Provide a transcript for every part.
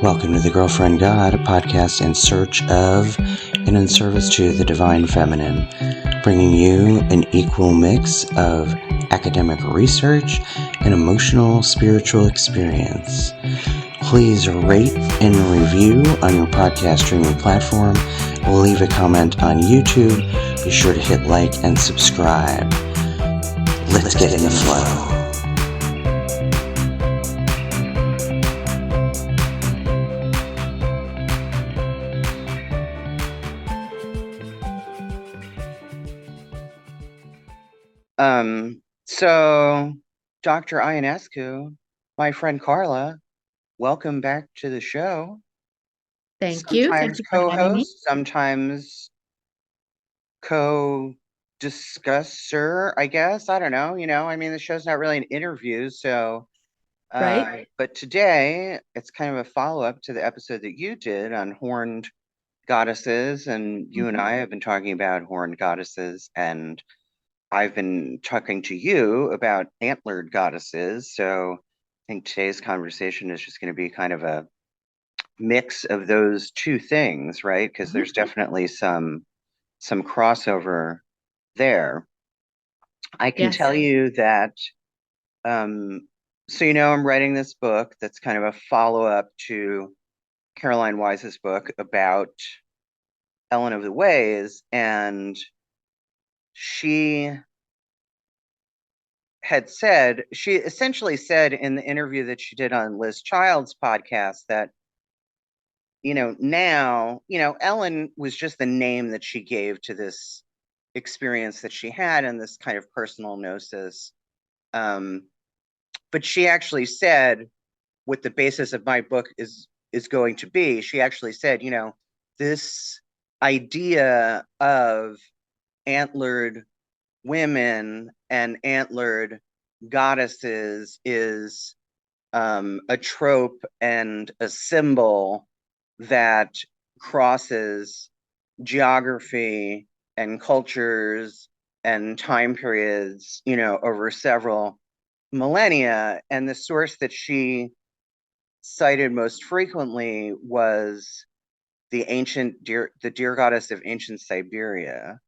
Welcome to The Girlfriend God, a podcast in search of and in service to the divine feminine, bringing you an equal mix of academic research and emotional spiritual experience. Please rate and review on your podcast streaming platform. Leave a comment on YouTube. Be sure to hit like and subscribe. Let's get in the flow. So Dr. Ionescu, my friend Carla, welcome back to the show. Thank you. Sometimes Thank you for having me. co-host, sometimes co-discusser, I guess. I don't know. The show's not really an interview, so Right. but today it's kind of a follow-up to the episode that you did on horned goddesses, and you and I have been talking about horned goddesses, and I've been talking to you about antlered goddesses. So I think today's conversation is just going to be kind of a mix of those two things, right? Because there's definitely some crossover there. I can Yes. tell you that I'm writing this book that's kind of a follow-up to Caroline Wise's book about Ellen of the Ways, and she essentially said in the interview that she did on Liz Child's podcast that, now, Ellen was just the name that she gave to this experience that she had and this kind of personal gnosis. But she actually said what the basis of my book is going to be. She actually said, this idea of antlered women and antlered goddesses is a trope and a symbol that crosses geography and cultures and time periods, over several millennia. And the source that she cited most frequently was the deer goddess of ancient Siberia,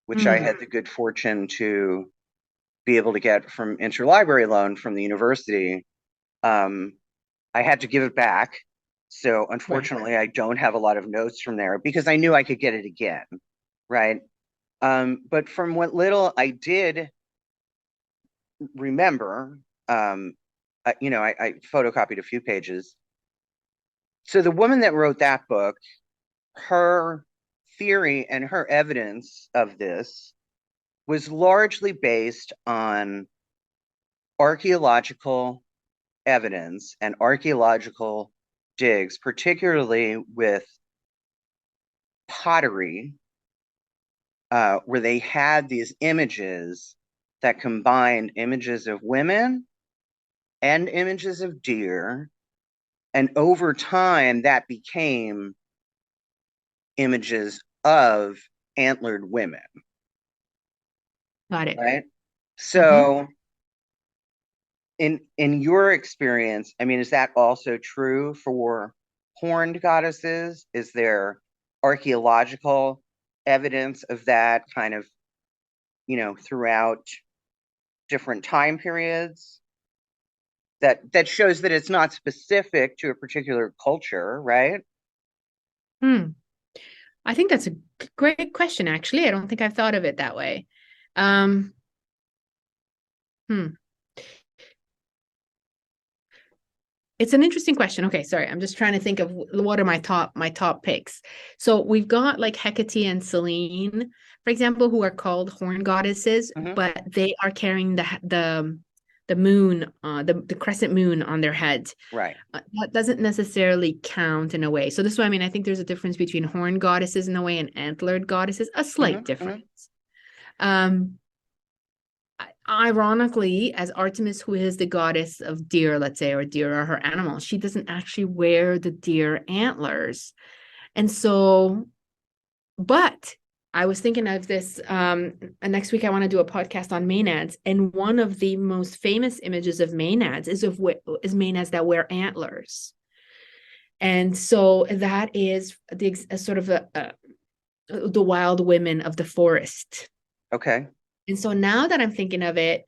which I had the good fortune to be able to get from interlibrary loan from the university. I had to give it back. So unfortunately, I don't have a lot of notes from there because I knew I could get it again, right? But from what little I did remember, I photocopied a few pages. So the woman that wrote that book, her theory and her evidence of this was largely based on archaeological evidence and archaeological digs, particularly with pottery, where they had these images that combined images of women and images of deer. And over time, that became images of antlered women. Got it. Right? So in your experience, is that also true for horned goddesses? Is there archaeological evidence of that kind of, throughout different time periods that shows that it's not specific to a particular culture, right? I think that's a great question, actually. I don't think I've thought of it that way. It's an interesting question. Okay, sorry. I'm just trying to think of what are my top picks. So we've got like Hecate and Selene, for example, who are called horn goddesses, but they are carrying the moon, the crescent moon on their head. Right. That doesn't necessarily count in a way. So this is what I mean. I think there's a difference between horn goddesses in a way and antlered goddesses, a slight difference. Ironically, as Artemis, who is the goddess of deer, let's say, or deer are her animals, she doesn't actually wear the deer antlers. And so, but I was thinking of this, next week I want to do a podcast on maenads, and one of the most famous images of maenads is maenads that wear antlers. And so that is a sort of the wild women of the forest. Okay. And so now that I'm thinking of it,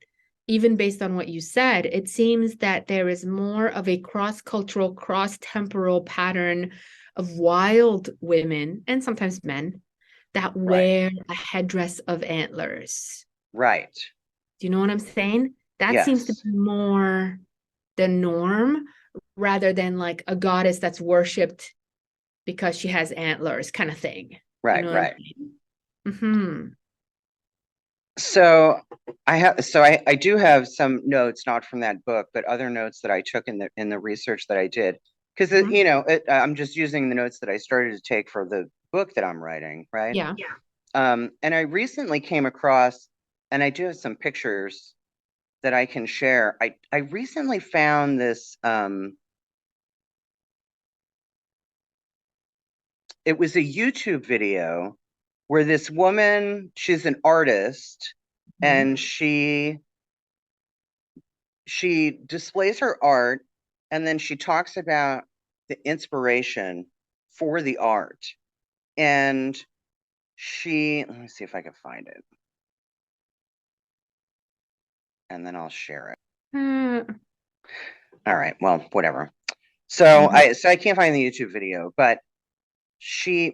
even based on what you said, it seems that there is more of a cross-cultural, cross-temporal pattern of wild women and sometimes men that Right. wear a headdress of antlers. Right. Do you know what I'm saying? That seems to Yes. be more the norm rather than like a goddess that's worshipped because she has antlers kind of thing. You Right. know what I'm Right. saying? Mm-hmm. So I do have some notes, not from that book, but other notes that I took in the research that I did. Because Mm-hmm. I'm just using the notes that I started to take for the book that I'm writing, right? Yeah. And I recently came across, and I do have some pictures that I can share. I recently found this. It was a YouTube video where this woman, she's an artist, Mm-hmm. and she displays her art, and then she talks about the inspiration for the art. And let me see if I can find it, and then I'll share it. All right, well, whatever. So Mm-hmm. I can't find the YouTube video, but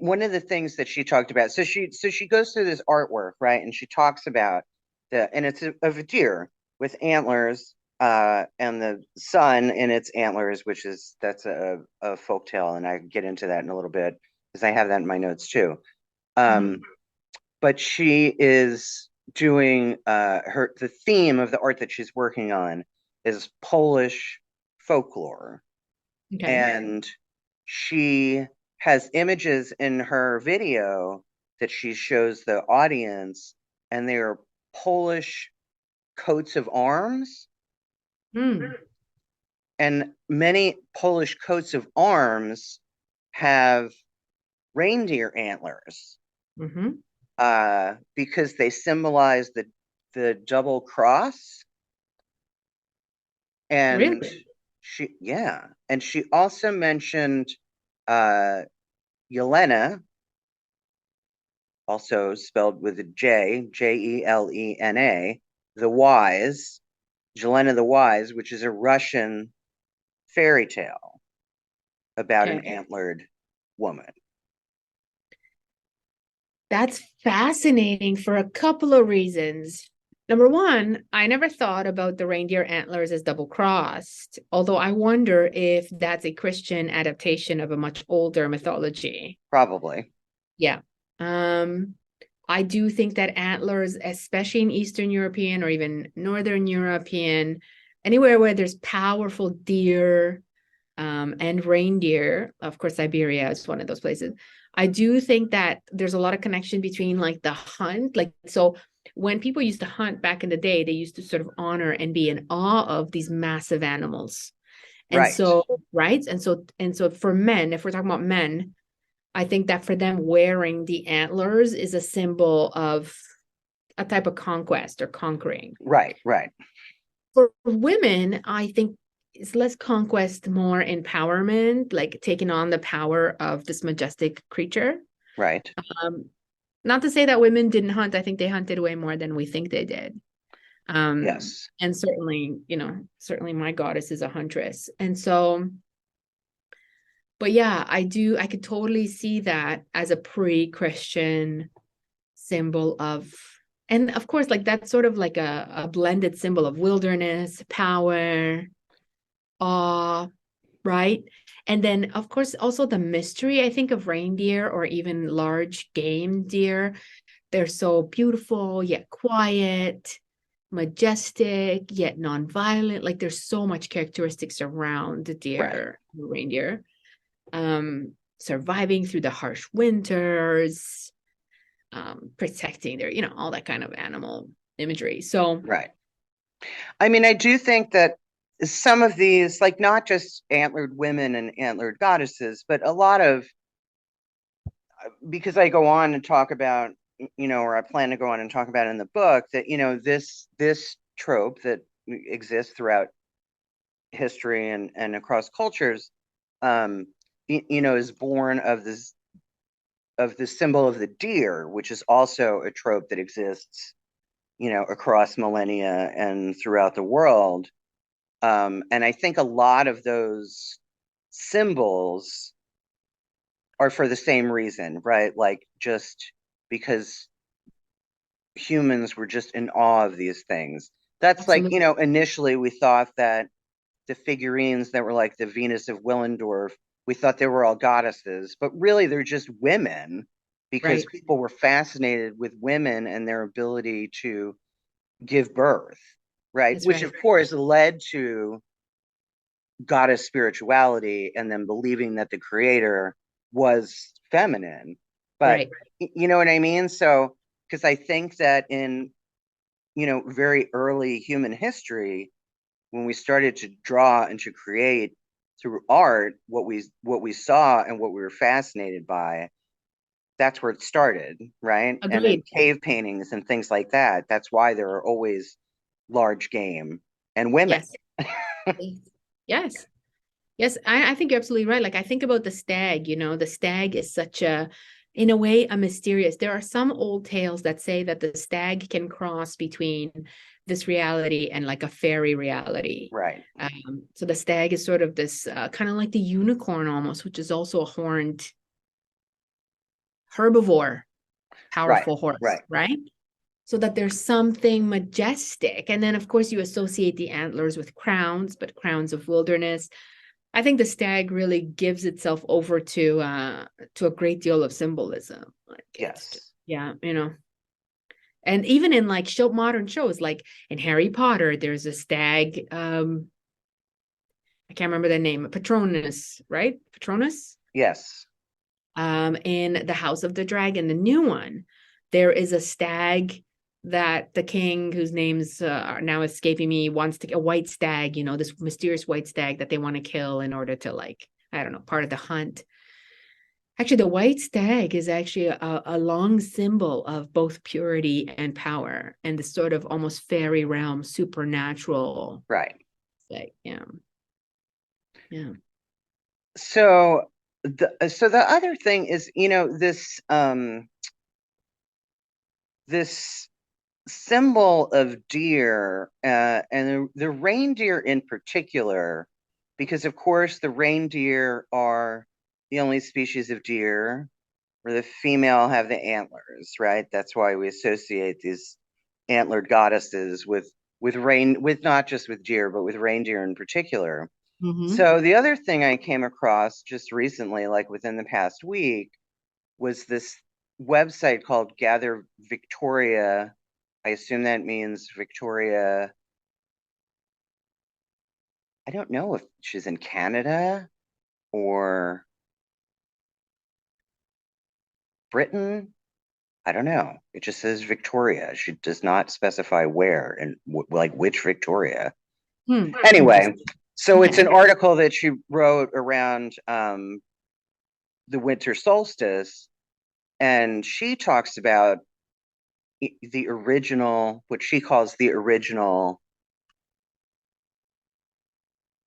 one of the things that she talked about, so she goes through this artwork, right? And she talks about and it's of a deer with antlers, and the sun in its antlers, that's a folk tale, and I can get into that in a little bit because I have that in my notes too. Mm-hmm. But she is doing the theme of the art that she's working on is Polish folklore, Okay. and she has images in her video that she shows the audience, and they are Polish coats of arms, Mm. and many Polish coats of arms have reindeer antlers, Mm-hmm. because they symbolize the double cross. And Really? and she also mentioned uh Yelena, also spelled with a J, Jelena, the Wise, Jelena the Wise, which is a Russian fairy tale about an Okay. antlered woman. That's fascinating for a couple of reasons. Number one, I never thought about the reindeer antlers as double crossed, although I wonder if that's a Christian adaptation of a much older mythology. Probably. Yeah. Um, I do think that antlers, especially in Eastern European or even Northern European, anywhere where there's powerful deer, and reindeer, of course, Siberia is one of those places. I do think that there's a lot of connection between like the hunt. Like, so when people used to hunt back in the day, they used to sort of honor and be in awe of these massive animals. And Right. so, right. And so for men, if we're talking about men, I think that for them, wearing the antlers is a symbol of a type of conquest or conquering. Right. Right. For women, I think it's less conquest, more empowerment, like taking on the power of this majestic creature. Right. Um, Not to say that women didn't hunt. I think they hunted way more than we think they did. Yes. And certainly, certainly my goddess is a huntress. And so, but yeah, I could totally see that as a pre-Christian symbol of, and of course, like that's sort of like a blended symbol of wilderness, power, awe, right? And then, of course, also the mystery, I think, of reindeer or even large game deer. They're so beautiful, yet quiet, majestic, yet nonviolent. Like there's so much characteristics around the Right. deer, the reindeer, surviving through the harsh winters, protecting their, all that kind of animal imagery. So, Right. I mean, I do think that some of these, like not just antlered women and antlered goddesses, but a lot of, because I go on and talk about, or I plan to go on and talk about in the book that, this trope that exists throughout history and across cultures, um, is born of the symbol of the deer, which is also a trope that exists, across millennia and throughout the world. And I think a lot of those symbols are for the same reason, right? Like just because humans were just in awe of these things. That's like, Absolutely. initially we thought that the figurines that were like the Venus of Willendorf, we thought they were all goddesses, but really they're just women because Right. people were fascinated with women and their ability to give birth, right? That's Which right. of course led to goddess spirituality and then believing that the creator was feminine. But Right. you know what I mean? So, because I think that in, very early human history, when we started to draw and to create through art what we saw and what we were fascinated by, that's where it started, right? And in Agreed. cave paintings and things like that, that's why there are always large game and women. Yes. Yes. Yes, I think you're absolutely right. Like I think about the stag, the stag is such in a way, a mysterious. There are some old tales that say that the stag can cross between this reality and like a fairy reality. Right, So the stag is sort of this kind of like the unicorn almost, which is also a horned herbivore, right, powerful horse, right. right? So that there's something majestic. And then, of course, you associate the antlers with crowns, but crowns of wilderness. I think the stag really gives itself over to a great deal of symbolism. Like it's just, Yes. yeah, And even in like modern shows, like in Harry Potter, there's a stag. I can't remember the name, Patronus, right? Patronus. Yes. In the House of the Dragon, the new one, there is a stag that the king, whose names are now escaping me, wants to a white stag. This mysterious white stag that they want to kill in order to like I don't know part of the hunt. Actually, the white stag is actually a long symbol of both purity and power, and the sort of almost fairy realm, supernatural. Right. Like, yeah, yeah. So the other thing is, this symbol of deer, and the reindeer in particular, because of course the reindeer are the only species of deer where the female have the antlers, right? That's why we associate these antlered goddesses with not just with deer, but with reindeer in particular. Mm-hmm. So the other thing I came across just recently, like within the past week, was this website called Gather Victoria. I assume that means Victoria. I don't know if she's in Canada or Britain. I don't know. It just says Victoria. She does not specify where and like which Victoria. Hmm. Anyway, Interesting. so it's Okay. an article that she wrote around the winter solstice, and she talks about the original, what she calls the original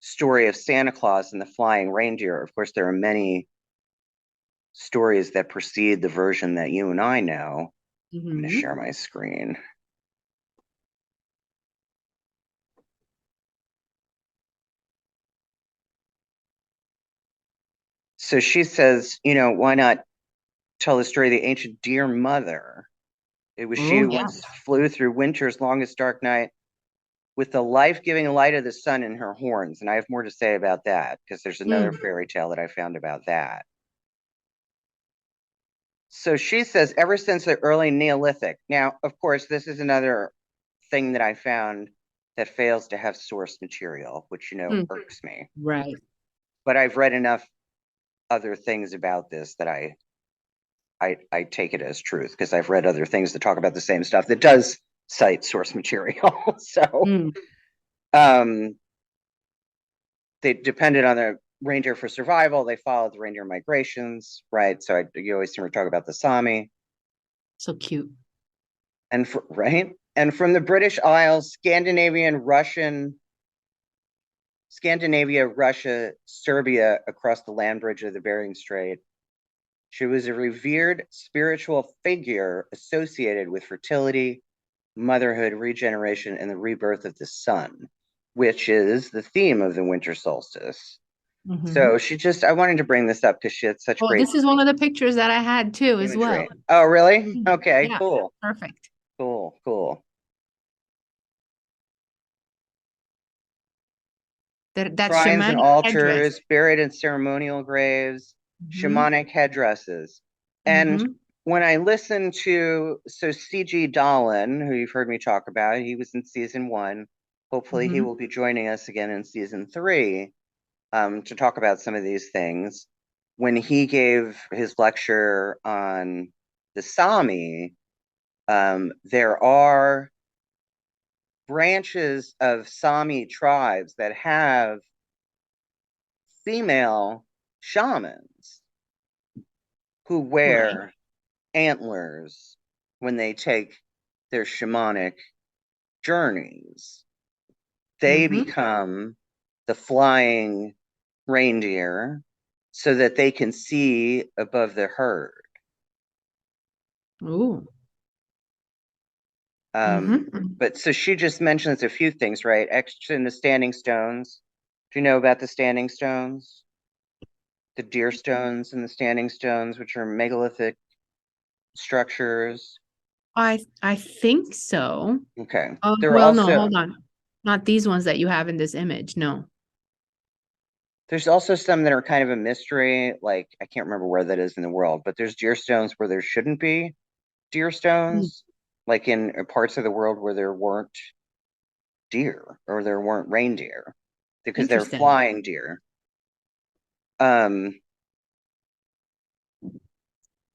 story of Santa Claus and the flying reindeer. Of course, there are many stories that precede the version that you and I know. I'm going to Mm-hmm. share my screen. So she says, why not tell the story of the ancient deer mother? It was she Oh who yeah. once flew through winter's longest dark night with the life-giving light of the sun in her horns. And I have more to say about that because there's another Hmm. fairy tale that I found about that. So she says, ever since the early Neolithic. Now, of course, this is another thing that I found that fails to have source material, which, Hmm. irks me. Right. But I've read enough other things about this that I take it as truth because I've read other things that talk about the same stuff that does cite source material. So Hmm. um, they depended on the reindeer for survival. They followed the reindeer migrations, right? So you always hear me talk about the Sami. So cute. Right? And from the British Isles, Scandinavian, Russian, Scandinavia, Russia, Serbia, across the land bridge of the Bering Strait. She was a revered spiritual figure associated with fertility, motherhood, regeneration, and the rebirth of the sun, which is the theme of the winter solstice. So I wanted to bring this up because she had such Oh, great this is one of the pictures that I had too, as well. imagery. Oh, really? Okay, Yeah, cool, perfect. cool, cool. That Shrines and shamanic headdress. altars, buried in ceremonial graves, Mm-hmm. shamanic headdresses. And Mm-hmm. when I listened to, C.G. Dolan, who you've heard me talk about, he was in season 1. Hopefully, he Mm-hmm. will be joining us again in season 3 to talk about some of these things. When he gave his lecture on the Sami, there are branches of Sami tribes that have female shamans who Right. wear antlers when they take their shamanic journeys. They Mm-hmm. become the flying reindeer so that they can see above the herd. Ooh. Mm-hmm. But so she just mentions a few things, right? Extra in the standing stones. Do you know about the standing stones? The deer stones and the standing stones, which are megalithic structures. I think so. Okay. Oh, There are well, no, also hold on. Not these ones that you have in this image. No. there's also some that are kind of a mystery. Like I can't remember where that is in the world, but there's deer stones where there shouldn't be deer Mm, stones, like in parts of the world where there weren't deer or there weren't reindeer because they're interesting. flying deer. Um,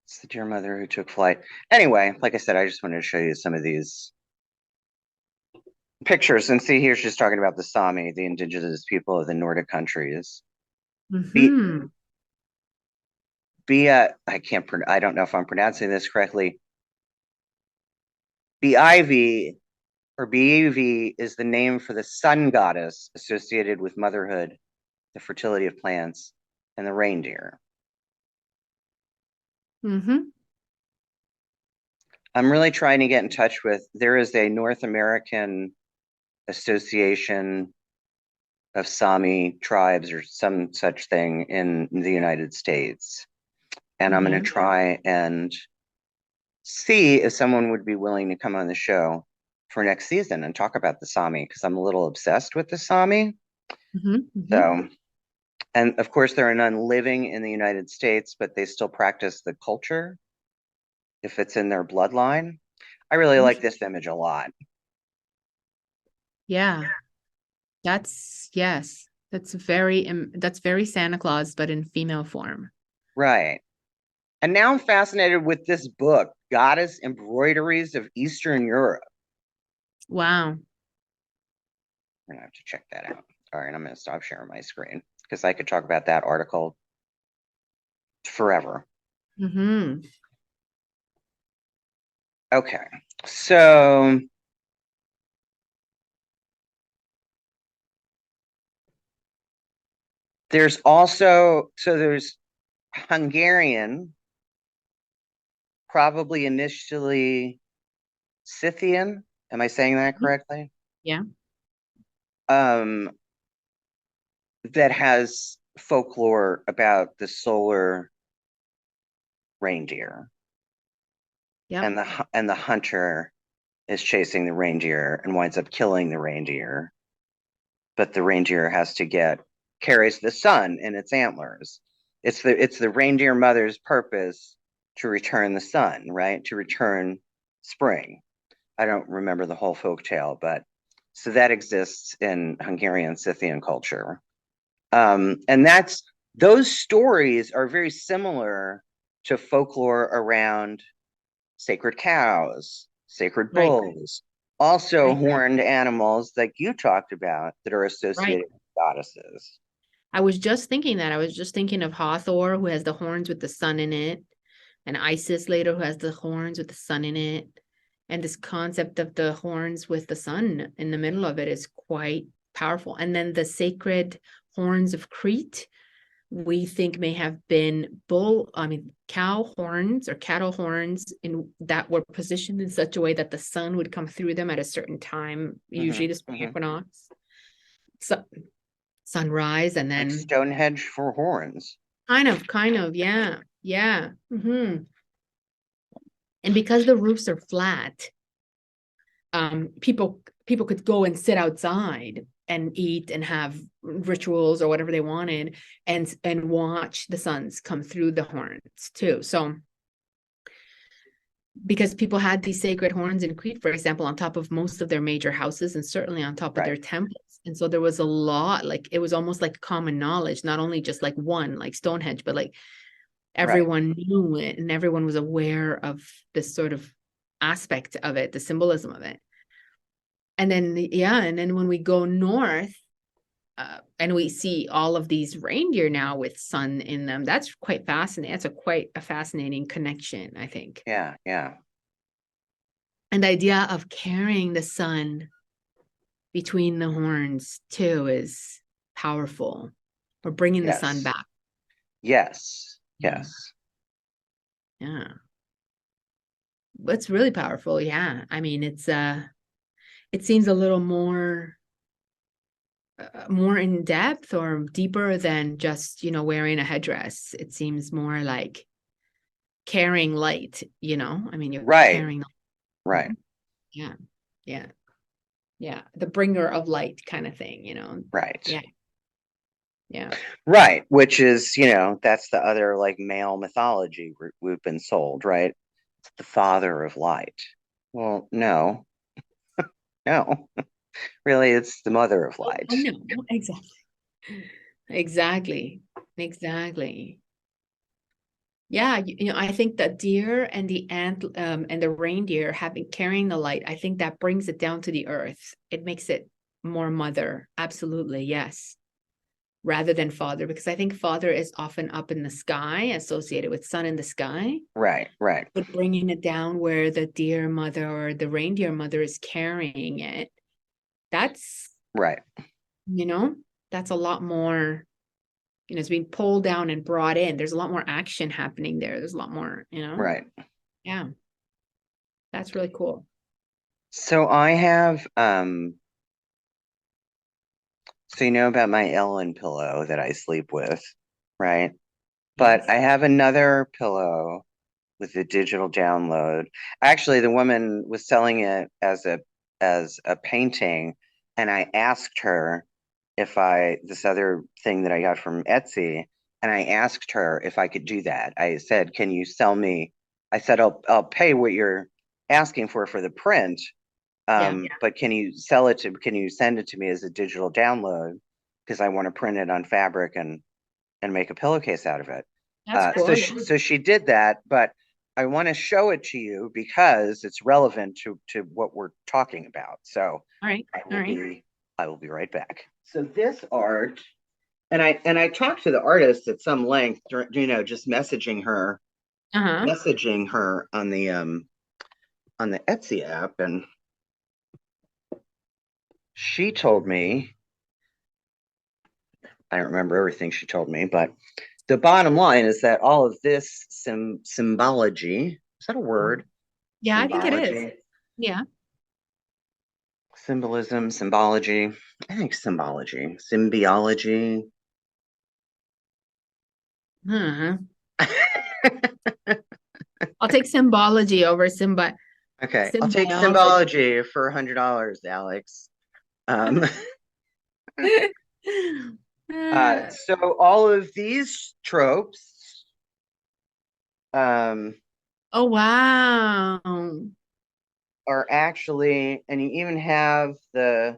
it's the deer mother who took flight. Anyway, like I said, I just wanted to show you some of these pictures and see here she's talking about the Sami, the indigenous people of the Nordic countries. Be Mm-hmm. I can't I don't know if I'm pronouncing this correctly. Ivy or Bev is the name for the sun goddess associated with motherhood, the fertility of plants, and the reindeer. Mm-hmm. I'm really trying to get in touch with, there is a North American association of Sami tribes or some such thing in the United States. And I'm going Yeah. to try and see if someone would be willing to come on the show for next season and talk about the Sami because I'm a little obsessed with the Sami. Mm-hmm. Mm-hmm. So, and of course, there are none living in the United States, but they still practice the culture if it's in their bloodline. I really like this image a lot. Yeah. That's yes. That's very Santa Claus, but in female form. Right. And now I'm fascinated with this book, Goddess Embroideries of Eastern Europe. Wow. I'm going to have to check that out. All right, I'm going to stop sharing my screen because I could talk about that article forever. Mm-hmm. Okay, so there's Hungarian, probably initially Scythian. Am I saying that correctly? Yeah. Um, that has folklore about the solar reindeer, Yep. and the hunter is chasing the reindeer and winds up killing the reindeer, but the reindeer carries the sun in its antlers. It's the reindeer mother's purpose to return the sun, right? To return spring. I don't remember the whole folk tale, but so that exists in Hungarian Scythian culture. And those stories are very similar to folklore around sacred cows, sacred Right. bulls, also Right. horned animals like you talked about that are Right. associated with goddesses. I was just thinking that. I was just thinking of Hathor, who has the horns with the sun in it, and Isis later, who has the horns with the sun in it. And this concept of the horns with the sun in the middle of it is quite powerful. And then the sacred horns of Crete, we think may have been cow horns or cattle horns in that were positioned in such a way that the sun would come through them at a certain time, usually the spring equinox, so, sunrise, and Like then Stonehenge for horns. kind of, yeah, yeah. And because the roofs are flat, people could go and sit outside and eat and have rituals or whatever they wanted, and watch the suns come through the horns too. So because people had these sacred horns in Crete, for example, on top of most of their major houses and certainly on top of their temples. And so there was a lot, like it was almost like common knowledge, not only just like one, like Stonehenge, but like everyone knew it and everyone was aware of this sort of aspect of it, the symbolism of it. And then, and then when we go north, and we see all of these reindeer now with sun in them, that's quite fascinating. That's quite a fascinating connection, I think. Yeah. And the idea of carrying the sun between the horns too is powerful. Or bringing the sun back. Yes. Yeah. It's really powerful. Yeah. I mean, it seems a little more in depth or deeper than just, wearing a headdress. It seems more like carrying light, I mean, you're carrying. Right. Yeah. The bringer of light kind of thing, Right. Yeah. Right. Which is, that's the other like male mythology we've been sold, right? It's the father of light. Well, no. Really, it's the mother of light. No, exactly. Yeah, I think the deer and the and the reindeer carrying the light, I think that brings it down to the earth. It makes it more mother. Absolutely, yes. Rather than father, because I think father is often up in the sky, associated with sun in the sky. Right. But bringing it down where the deer mother or the reindeer mother is carrying it, that's right. That's a lot more, it's being pulled down and brought in. There's a lot more action happening there. There's a lot more, Right. Yeah. That's really cool. So I have so you know about my Ellen pillow that I sleep with, right? But Yes. I have another pillow with a digital download. Actually, the woman was selling it as a painting, and I asked her if this other thing that I got from Etsy, and I asked her if I could do that. I said, "Can you sell me?" I said, "I'll pay what you're asking for the print, but can you send it to me as a digital download because I want to print it on fabric and make a pillowcase out of it." That's cool. So she did that, but I want to show it to you because it's relevant to what we're talking about. So all right. I will be right back. So this art, and I talked to the artist at some length, just messaging her on the Etsy app, and she told me, I don't remember everything she told me, but the bottom line is that all of this symbology, is that a word? Yeah, symbology. I think it is. Yeah. Symbolism, symbology. I think symbology, symbiology. I'll take symbology over Okay, I'll take symbology for $100, Alex. So all of these tropes. Oh wow. Are actually, and you even have if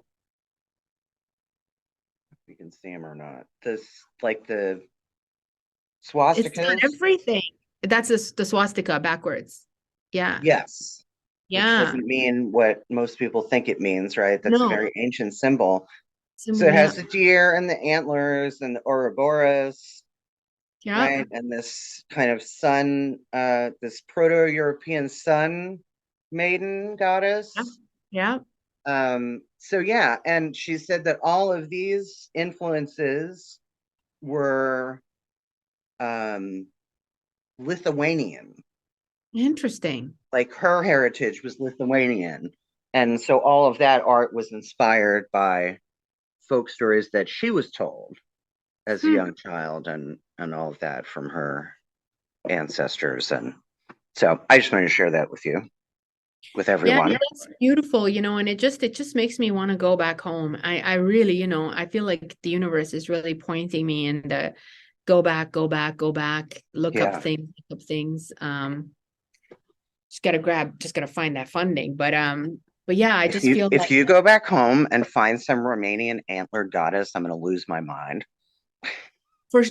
you can see them or not. This like the swastikas. It's got everything. That's the swastika backwards. Yeah. Yes. Yeah. Which doesn't mean what most people think it means, right? That's a very ancient symbol. So it has the deer and the antlers and the Ouroboros, right? And this kind of sun, this Proto-European sun maiden goddess. Yeah. So yeah, and she said that all of these influences were um, Lithuanian. Interesting. Like her heritage was Lithuanian, and so all of that art was inspired by folk stories that she was told as a Hmm. young child, and all of that from her ancestors. And so I just wanted to share that with you, with Yeah, everyone. that's beautiful, and it just makes me want to go back home. I really, I feel like the universe is really pointing me in the go back, go back, go back, look up Yeah. things, look up things. Just gotta find that funding. But yeah, I If just you feel if like you go back home and find some Romanian antlered goddess, I'm going to lose my mind.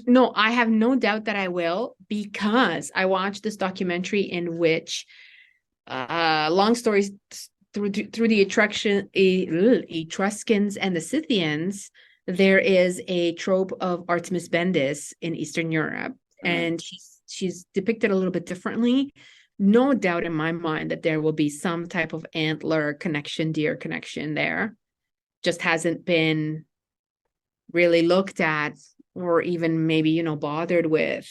no, I have no doubt that I will because I watched this documentary in which long stories through the Etruscans and the Scythians, there is a trope of Artemis Bendis in Eastern Europe, Mm. and she's depicted a little bit differently. No doubt in my mind that there will be some type of antler connection, deer connection there. Just hasn't been really looked at or even maybe bothered with.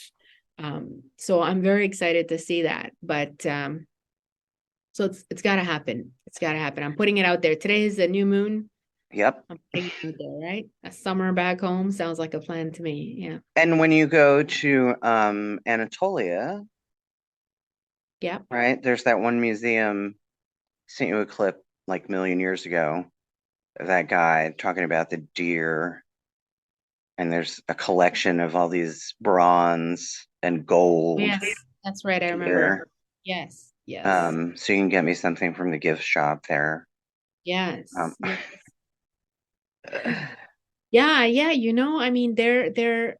So I'm very excited to see that, but so it's got to happen. It's got to happen. I'm putting it out there. Today is the new moon. Yep. I'm putting it out there, right? A summer back home sounds like a plan to me. Yeah. And when you go to Anatolia, Yeah. right, there's that one museum. Sent you a clip like a million years ago of that guy talking about the deer, and there's a collection of all these bronze and gold Yes, that's right. I remember. deer. Yes. Yes. So you can get me something from the gift shop there. Um, Yes. Yes. Yeah, yeah, I mean they're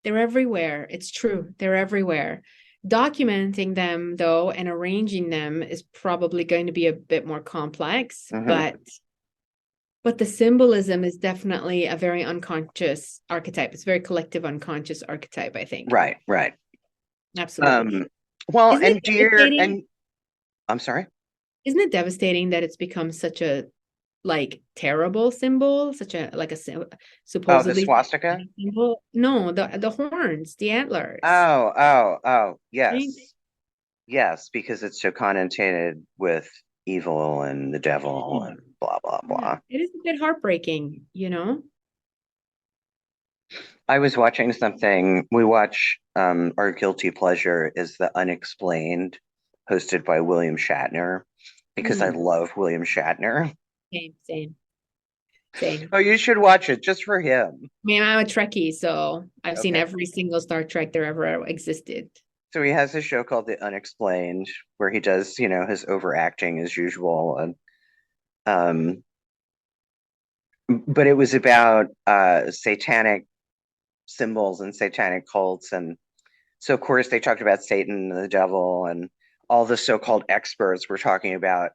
everywhere. It's true. They're everywhere. Documenting them though and arranging them is probably going to be a bit more complex, mhm. but the symbolism is definitely a very unconscious archetype. It's a very collective unconscious archetype, I think. Right, right. Absolutely. Um, well, Isn't it and deer, devastating? and I'm sorry. Isn't it devastating that it's become such a like terrible symbol, such a like a Oh, the supposedly swastika. symbol? No, the horns, the antlers, Oh, right? yes, yes, because it's so connotated with evil and the devil Yeah. and blah blah Yeah. blah. It is a bit heartbreaking. I was watching something. We watch our guilty pleasure is The Unexplained, hosted by William Shatner, because I Hmm. love William Shatner. Same, same, same. Oh, you should watch it just for him. I mean, I'm a Trekkie, so I've seen Okay. every single Star Trek there ever existed. So he has a show called The Unexplained, where he does, his overacting as usual, and um, but it was about satanic symbols and satanic cults, and so of course they talked about Satan and the devil, and all the so-called experts were talking about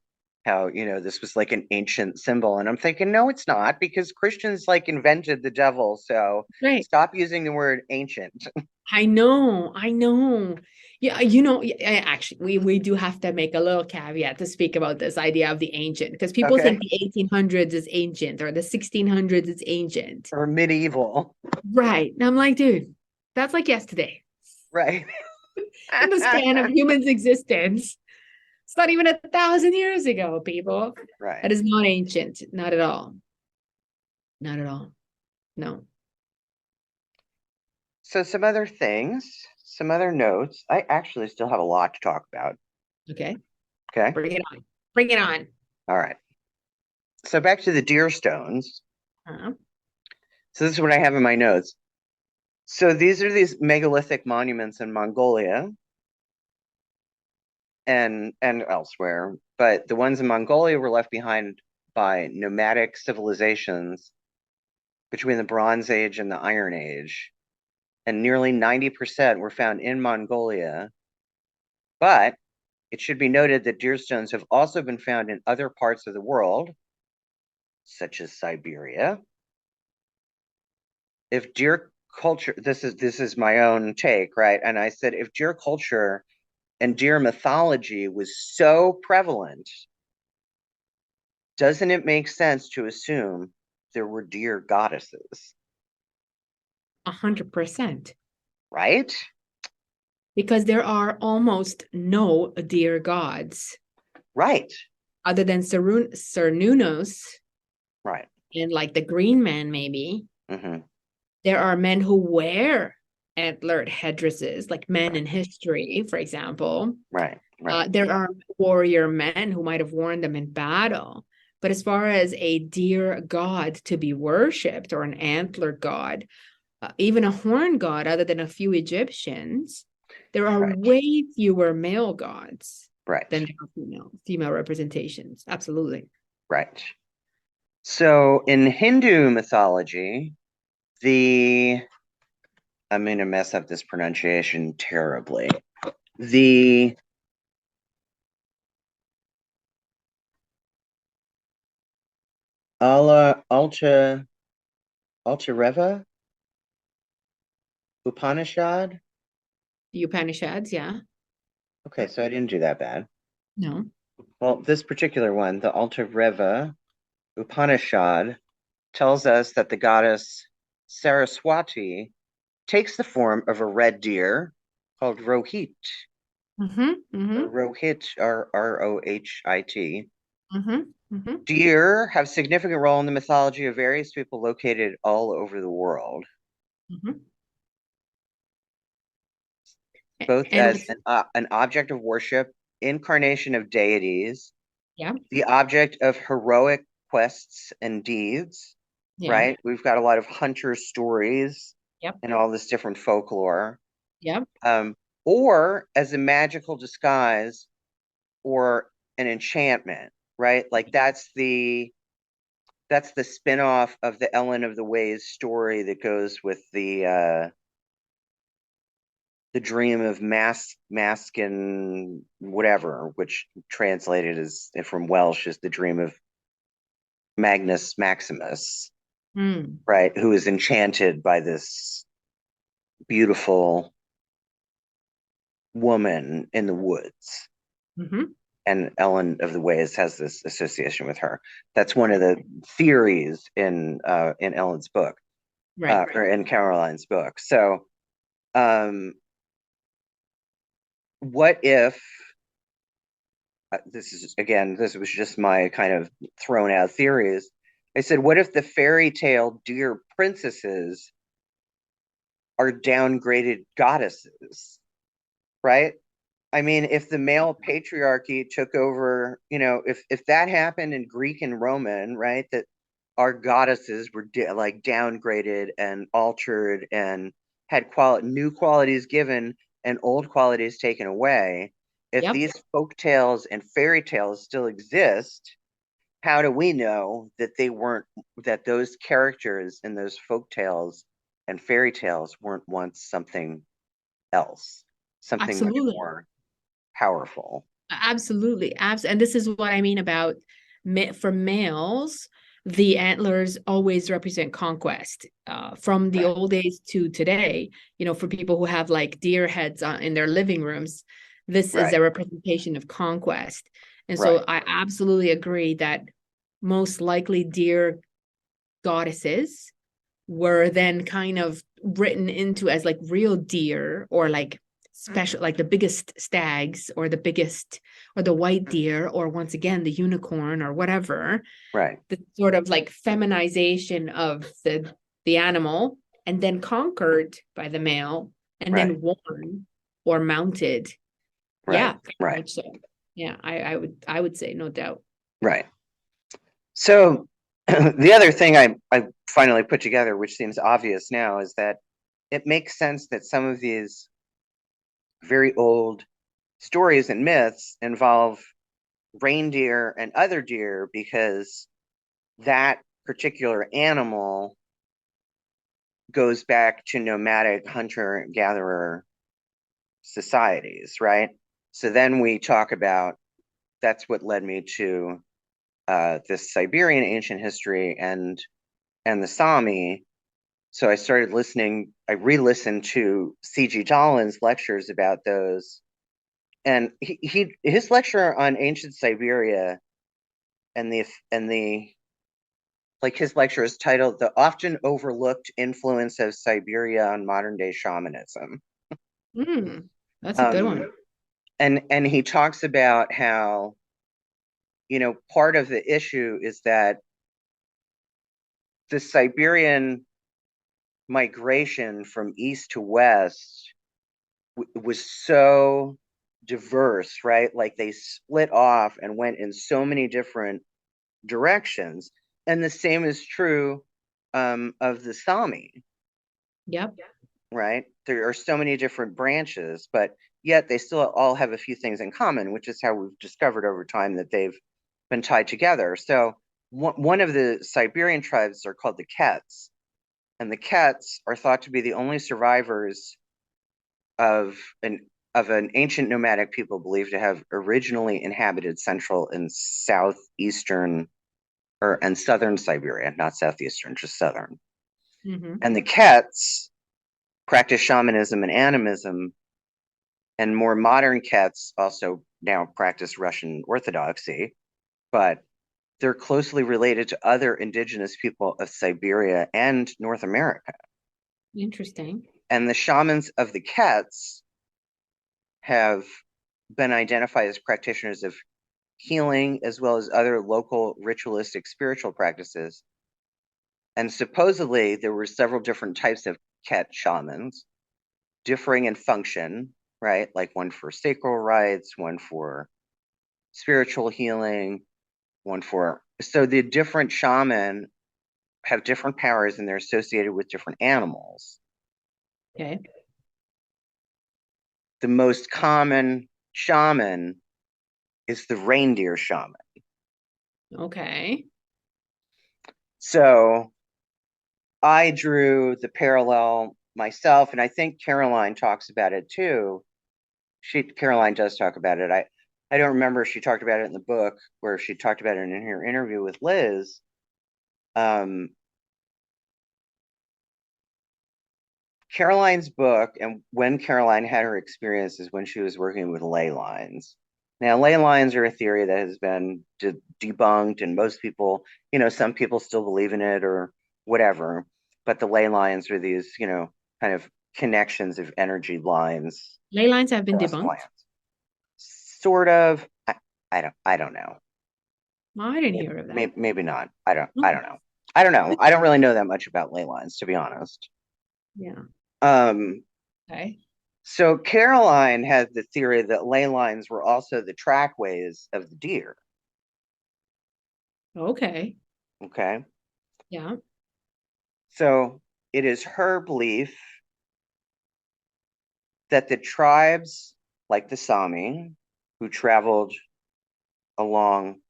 how this was like an ancient symbol, and I'm thinking, no, it's not, because Christians like invented the devil, so Right. stop using the word ancient. I know, I know. Yeah, actually, we do have to make a little caveat to speak about this idea of the ancient, because people think Okay, the 1800s is ancient or the 1600s is ancient. or medieval, Right. And I'm like, dude, that's like yesterday. right? In the span of humans' existence, it's not even 1,000 years ago, people. Right. That is not ancient. Not at all. Not at all. No. So some other things, some other notes. I actually still have a lot to talk about. Okay. Okay. Bring it on. Bring it on. All right. So back to the deer stones. Uh-huh. So this is what I have in my notes. So these are these megalithic monuments in Mongolia and elsewhere, but the ones in Mongolia were left behind by nomadic civilizations between the Bronze Age and the Iron Age, and nearly 90% were found in Mongolia. But it should be noted that deer stones have also been found in other parts of the world, such as Siberia. If deer culture, this is my own take, right? And I said, if deer culture and deer mythology was so prevalent, doesn't it make sense to assume there were deer goddesses, 100%. right? Because there are almost no deer gods Right, other than Cernunnos right. and like the Green Man, maybe. Hmm. There are men who wear antlered headdresses, like men Right, in history, for example. right, right, There are warrior men who might have worn them in battle. But as far as a deer god to be worshipped or an antlered god, even a horn god, other than a few Egyptians, there are right, way fewer male gods right, than there are female representations. Absolutely. right. So in Hindu mythology, the I'm going to mess up this pronunciation terribly. The Altareva Upanishad. The Upanishads, yeah. Okay, so I didn't do that bad. No. Well, this particular one, the Altareva Upanishad, tells us that the goddess Saraswati takes the form of a red deer called Rohit, Mm-hmm. or Mm-hmm. Rohit, Rohit. Mm-hmm. Mm-hmm. Deer have significant role in the mythology of various people located all over the world, Mm-hmm. both And as what's an object of worship, incarnation of deities, yeah, the object of heroic quests and deeds, yeah, right? We've got a lot of hunter stories yep, and all this different folklore, yep, um, or as a magical disguise or an enchantment, right? Like that's the spin-off of the Ellen of the Ways story that goes with the dream of mask and whatever, which translated as from Welsh is the dream of Magnus Maximus, mm, right? Who is enchanted by this beautiful woman in the woods. mm-hmm, And Ellen of the Ways has this association with her. That's one of the theories in Ellen's book, right. or in Caroline's book. So, um, what if this is again, this was just my kind of thrown out theories. I said, what if the fairy tale dear princesses are downgraded goddesses, right? I mean, if the male patriarchy took over, if that happened in Greek and Roman, right, that our goddesses were like downgraded and altered and had new qualities given and old qualities taken away. If Yep, these folk tales and fairy tales still exist, how do we know that that those characters in those folk tales and fairy tales weren't once something else, something much absolutely. more powerful? Absolutely. And this is what I mean about for males, the antlers always represent conquest. From the Right, old days to today, for people who have like deer heads in their living rooms, this is right, a representation of conquest. And right, so I absolutely agree that most likely deer goddesses were then kind of written into as like real deer or like special, like the biggest stags or the biggest or the white deer or once again the unicorn or whatever, right, the sort of like feminization of the animal and then conquered by the male and right, then worn or mounted. right, Yeah, very right, much so. Yeah, I would say no doubt. right. So the other thing I finally put together, which seems obvious now, is that it makes sense that some of these very old stories and myths involve reindeer and other deer because that particular animal goes back to nomadic hunter gatherer societies, right? So then we talk about that's what led me to this Siberian ancient history and the Sami. So I started listening. I re-listened to C.G. Dolan's lectures about those, and his lecture on ancient Siberia and the like his lecture is titled "The Often Overlooked Influence of Siberia on Modern Day Shamanism." Mm, that's a good one. Um, and he talks about how, part of the issue is that the Siberian migration from east to west was so diverse, right? Like they split off and went in so many different directions. And the same is true of the Sami, Yep. right? There are so many different branches, but yet they still all have a few things in common, which is how we've discovered over time that they've been tied together. So one of the Siberian tribes are called the Kets, and the Kets are thought to be the only survivors of an ancient nomadic people believed to have originally inhabited central and southeastern and southern Siberia, not southeastern, just southern. Mm-hmm. And the Kets practice shamanism and animism, and more modern Kets also now practice Russian Orthodoxy, but they're closely related to other indigenous people of Siberia and North America. Interesting. And the shamans of the Kets have been identified as practitioners of healing as well as other local ritualistic spiritual practices. And supposedly there were several different types of Ket shamans, differing in function, right? Like one for sacral rites, one for spiritual healing, one for. So the different shaman have different powers and they're associated with different animals. Okay. The most common shaman is the reindeer shaman. Okay. So I drew the parallel myself, and I think Caroline talks about it too. Caroline does talk about it. I don't remember if she talked about it in the book or if she talked about it in her interview with Liz. Um, Caroline's book, and when Caroline had her experiences when she was working with ley lines. Now, ley lines are a theory that has been debunked, and most people, some people still believe in it or whatever. But the ley lines are these, kind of connections of energy lines Ley lines have been across debunked. plants. Sort of. I don't know. Well, I didn't hear of that. Maybe not. I don't. Oh, I don't know. I don't know. I don't really know that much about ley lines, to be honest. yeah. Um, Okay. So Caroline had the theory that ley lines were also the trackways of the deer. Okay. Okay. Yeah. So it is her belief that the tribes, like the Sami, who traveled along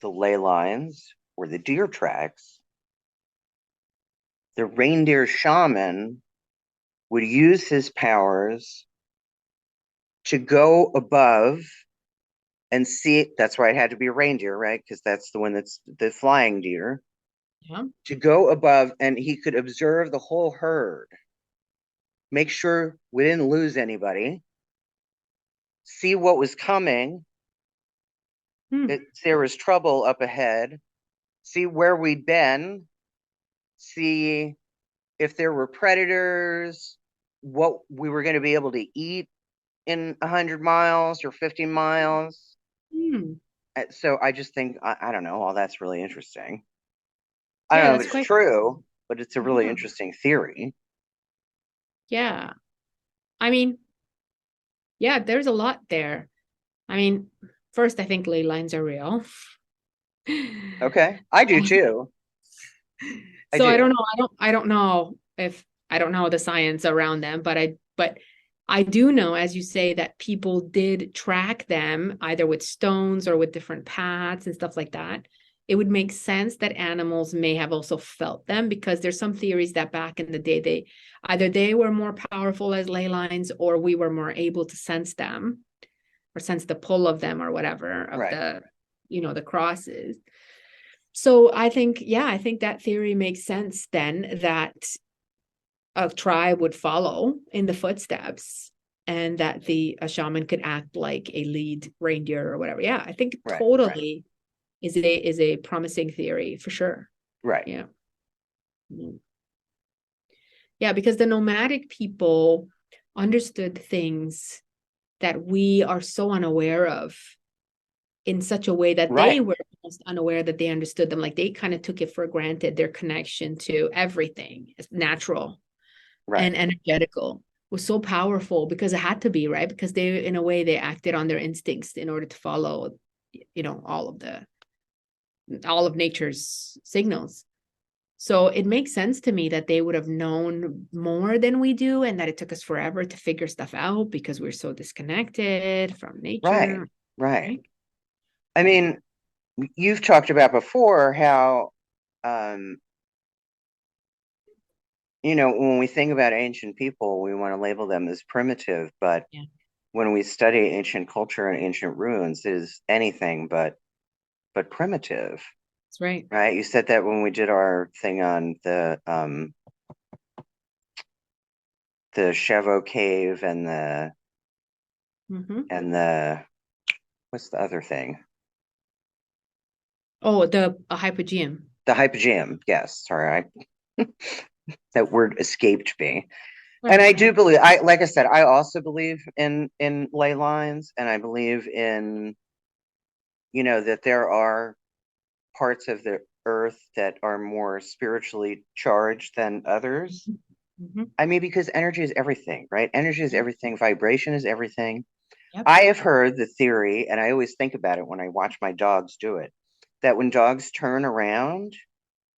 the ley lines or the deer tracks, the reindeer shaman would use his powers to go above and see. That's why it had to be a reindeer, right? Because that's the one that's the flying deer. Yeah. To go above, and he could observe the whole herd, make sure we didn't lose anybody, see what was coming, Hmm. if there was trouble up ahead, see where we'd been, see if there were predators, what we were going to be able to eat in 100 miles or 50 miles. Hmm. So I just think, I don't know, all that's really interesting. I don't Yeah, know if that's it's quite. true, but it's a really Yeah. interesting theory. Yeah. I mean, yeah, there's a lot there. I mean, first, I think ley lines are real. Okay. I do too. I So I don't do. know. I don't know if I don't know the science around them, but I do know, as you say, that people did track them either with stones or with different paths and stuff like that. It would make sense that animals may have also felt them because there's some theories that back in the day they were more powerful as ley lines or we were more able to sense them or sense the pull of them or whatever of Right. the crosses. So I think that theory makes sense then that a tribe would follow in the footsteps and that a shaman could act like a lead reindeer or whatever. Yeah, I think Right. Right. totally is a promising theory for sure. Right. Yeah. Mm. Yeah, because the nomadic people understood things that we are so unaware of in such a way that they Right. were almost unaware that they understood them. Like they kind of took it for granted, their connection to everything is natural Right. and energetical was so powerful because it had to be, right? Because they, in a way, they acted on their instincts in order to follow, all of nature's signals. So it makes sense to me that they would have known more than we do, and that it took us forever to figure stuff out because we're so disconnected from Right. nature, Right. right? I mean, you've talked about before how, um, when we think about ancient people, we want to label them as primitive, but Yeah, when we study ancient culture and ancient ruins, it is anything but primitive, that's right. right? You said that when we did our thing on the Chevo cave Mm-hmm. and the what's the other thing? Oh, the hypogeum. The hypogeum. Yes, sorry, that word escaped me. And Right. I do believe, like I said, I also believe in ley lines, and I believe in, that there are parts of the earth that are more spiritually charged than others. Mm-hmm. I mean, because energy is everything, right? Energy is Yep. everything, vibration is everything. Yep. I have heard the theory, and I always think about it when I watch my dogs do it, that when dogs turn around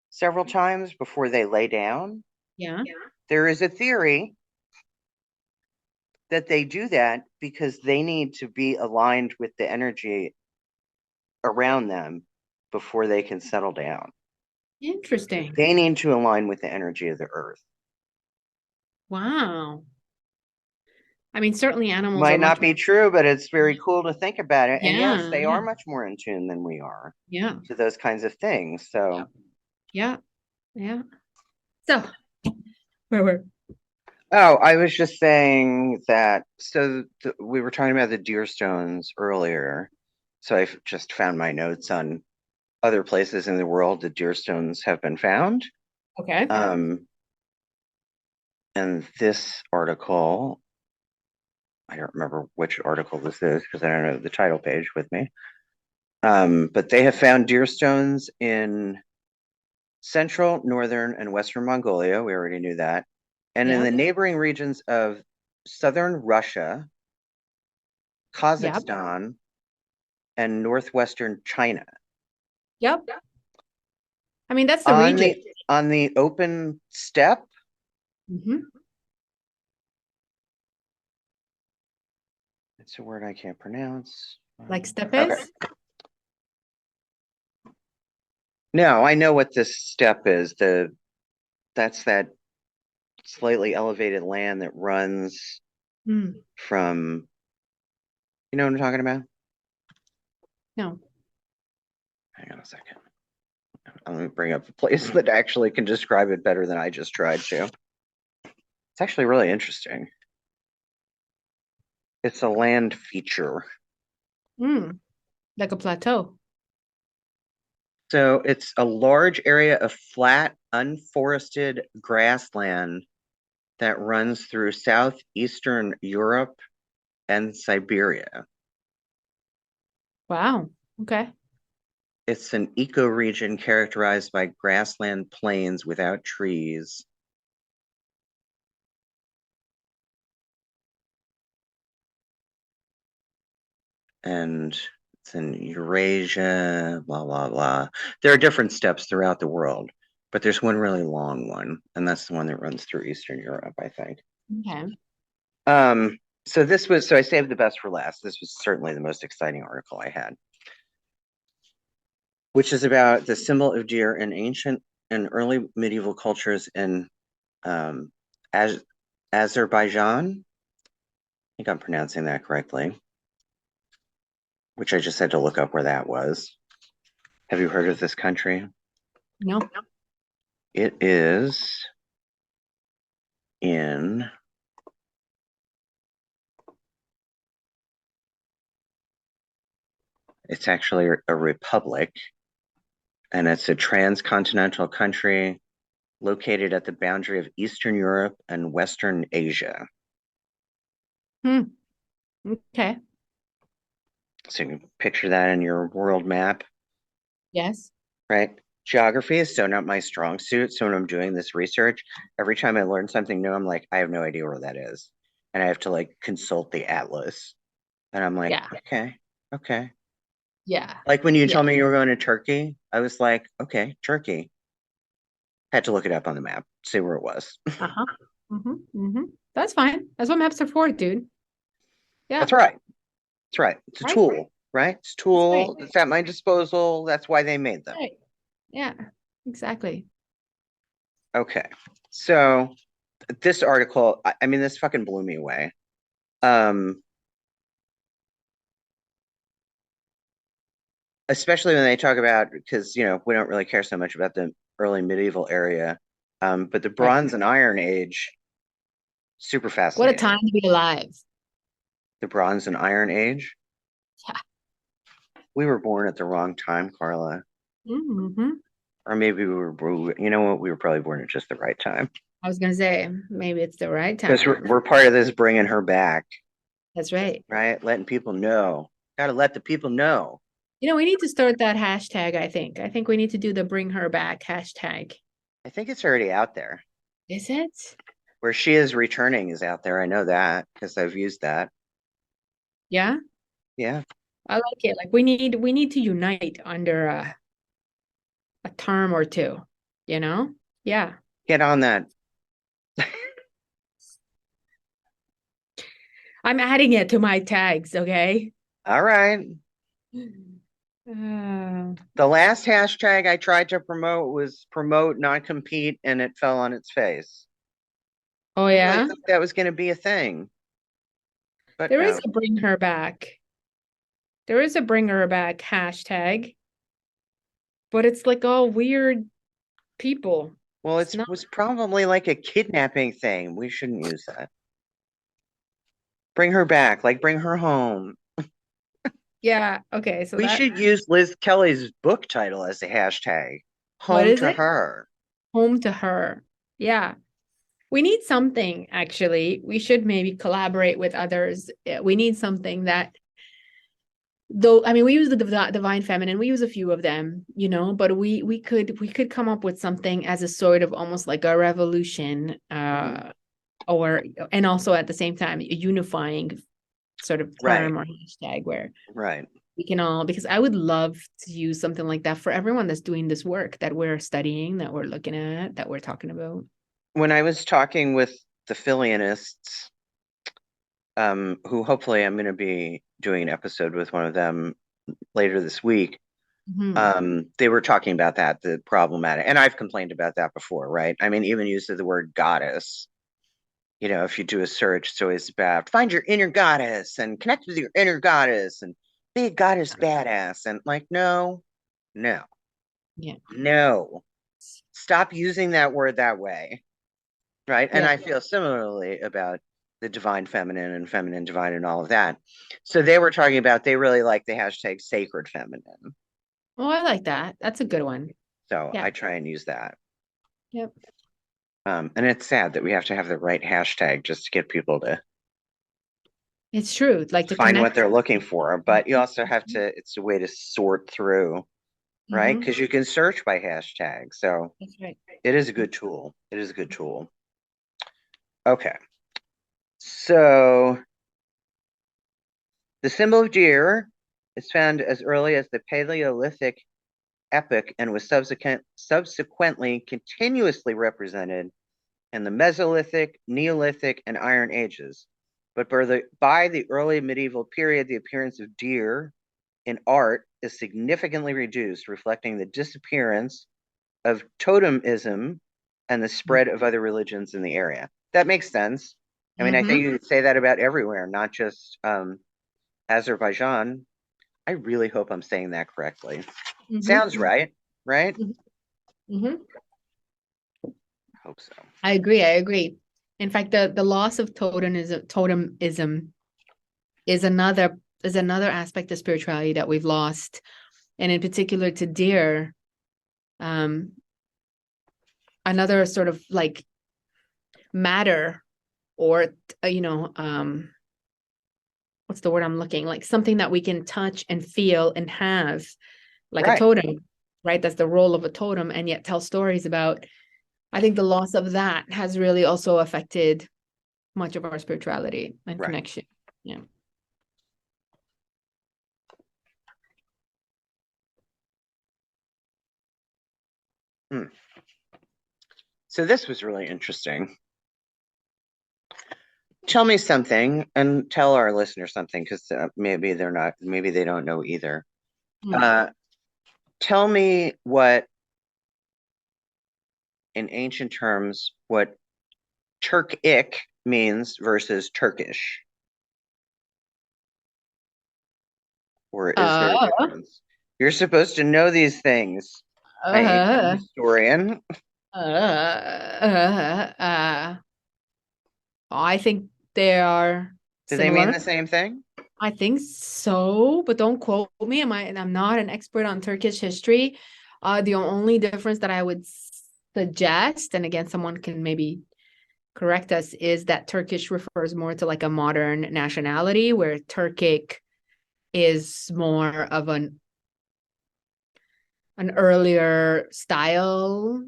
several times before they lay down, Yeah. there is a theory that they do that because they need to be aligned with the energy around them before they can settle down. Interesting. They need to align with the energy of the earth. Wow. I mean, certainly animals are Might much not more. be true, but it's very cool to think about it. And yes, Yeah. they are Yeah. much more in tune than we are Yeah. to those kinds of things. Yeah. So, Yeah. Yeah. So where were oh, I was just saying that. So we were talking about the deer stones earlier. So I just found my notes on other places in the world that deer stones have been found. okay. And this article, I don't remember which article this is because I don't know the title page with me. But they have found deer stones in central, northern, and western Mongolia. We already knew that. And in Yeah. the neighboring regions of southern Russia, Yep. Kazakhstan, and northwestern China. Yep. I mean, that's the On region. the open steppe, Hmm. it's a word I can't pronounce. Like Okay. steppes. No, I know what this steppe is. That's that slightly elevated land that runs Mm, from, you know what I'm talking about? no. Hang on a second. I'm going to bring up a place that actually can describe it better than I just tried to. It's actually really interesting. It's a land feature. Mm, like a plateau. So it's a large area of flat, unforested grassland that runs through southeastern Europe and Siberia. Wow. Okay. It's an ecoregion characterized by grassland plains without trees. And it's in Eurasia, blah, blah, blah. There are different steps throughout the world, but there's one really long one, and that's the one that runs through Eastern Europe, I think. Okay. So I saved the best for last. This was certainly the most exciting article I had, which is about the symbol of deer in ancient and early medieval cultures in um, Az- Azerbaijan. I think I'm pronouncing that correctly, which I just had to look up where that was. Have you heard of this country? No. It is in It's actually a republic, and it's a transcontinental country located at the boundary of Eastern Europe and Western Asia. Hmm. Okay. So you can picture that in your world map, Yes. right? Geography is so not my strong suit. So when I'm doing this research, every time I learn something new, I'm like, I have no idea where that is. And I have to like consult the atlas. And I'm like, Yeah. okay, okay. Yeah. Like when you Yeah. told me you were going to Turkey, I was like, okay, Turkey. Had to look it up on the map, see where it was. Uh-huh. That's fine. That's what maps are for, dude. Yeah. That's right. That's right. It's a Right. tool, right? It's a That's right. tool. It's at my disposal. That's why they made them. Right. Yeah. Exactly. Okay. So this article, I mean, this fucking blew me away. Um, Especially when they talk about, because we don't really care so much about the early medieval area. But the Right. Bronze and Iron Age, super What a fascinating. time to be alive. The Bronze and Iron Age. Yeah. We were born at the wrong time, Carla. Mm-hmm. Or maybe you know what? We were probably born at just the right time. I was gonna say maybe it's the right Because time. we're part of this bringing her back, That's right. right? Letting people know. Got to let the people know. We need to start that hashtag, I think. I think we need to do the bring her back hashtag. I think it's already out there. Is it? Where she is returning is out there. I know that because I've used that. Yeah, Yeah. I like it. Like we need to unite under a term or two, you know? Yeah. Get on that. I'm adding it to my tags, okay? All right. Uh, The last hashtag I tried to promote was promote, not compete, and it fell on its face. oh I really yeah. thought that was going to be a thing, but There is no. a bring her back. There is a bring her back hashtag, but it's like all weird people. Well, It's it not. was probably like a kidnapping thing. We shouldn't use that. Bring her back, like bring her home. Yeah, okay, so We that should use Liz Kelly's book title as a hashtag. what Home is to it? her. Home to her. Yeah. We need something, actually. We should maybe collaborate with others. We need something that, though, I mean, we use the divine feminine, we use a few of them, but we could come up with something as a sort of almost like a revolution, Mhm. or and also at the same time a unifying sort of Right, term or hashtag where right. we can all, because I would love to use something like that for everyone that's doing this work that we're studying, that we're looking at, that we're talking about. When I was talking with the Filianists, who hopefully I'm going to be doing an episode with one of them later this week, Mhm. they were talking about that, the problematic, and I've complained about that before, right? I mean, even use of the word goddess. If you do a search, it's always about find your inner goddess and connect with your inner goddess and be a goddess badass. And like, no, no, Yeah. no. Stop using that word that way. Right. And Yeah. I feel similarly about the divine feminine and feminine divine and all of that. So they were talking about they really like the hashtag sacred feminine. Oh, I like that. That's a good one. So Yeah. I try and use that. Yep. And it's sad that we have to have the right hashtag just to get people to It's true. Like to find what connect. they're looking for. But you also have to, it's a way to sort through, right? Mm-hmm. Because you can search by hashtag. So That's right. it is a good tool. It is a good tool. Okay. So the symbol of deer is found as early as the Paleolithic epoch and was subsequently continuously represented in the Mesolithic, Neolithic, and Iron Ages. But by the early medieval period, the appearance of deer in art is significantly reduced, reflecting the disappearance of totemism and the spread of other religions in the area. That makes sense. I mean, I think Mm-hmm. you could say that about everywhere, not just Azerbaijan. I really hope I'm saying that correctly. Sounds Mm-hmm. right, right? Mm-hmm. Hope so. I agree. I agree. In fact, the loss of totemism is another is another aspect of spirituality that we've lost, and in particular to deer. Another sort of like matter, or what's the word I'm looking, like something that we can touch and feel and have, like a Right, totem, right? That's the role of a totem, and yet tell stories about. I think the loss of that has really also affected much of our spirituality and right. connection. Yeah. Hmm. So this was really interesting. Tell me something and tell our listeners something, because maybe they don't know either. Mm. Uh, Tell me what, in ancient terms, what Turkic means versus Turkish, or is there a Uh, difference? You're supposed to know these things, my ancient uh, historian. uh, uh. I think they are Do they mean similar. the same thing? I think so, but don't quote me. I'm not an expert on Turkish history. The only difference that I would suggest, and again, someone can maybe correct us, is that Turkish refers more to like a modern nationality, where Turkic is more of an earlier style,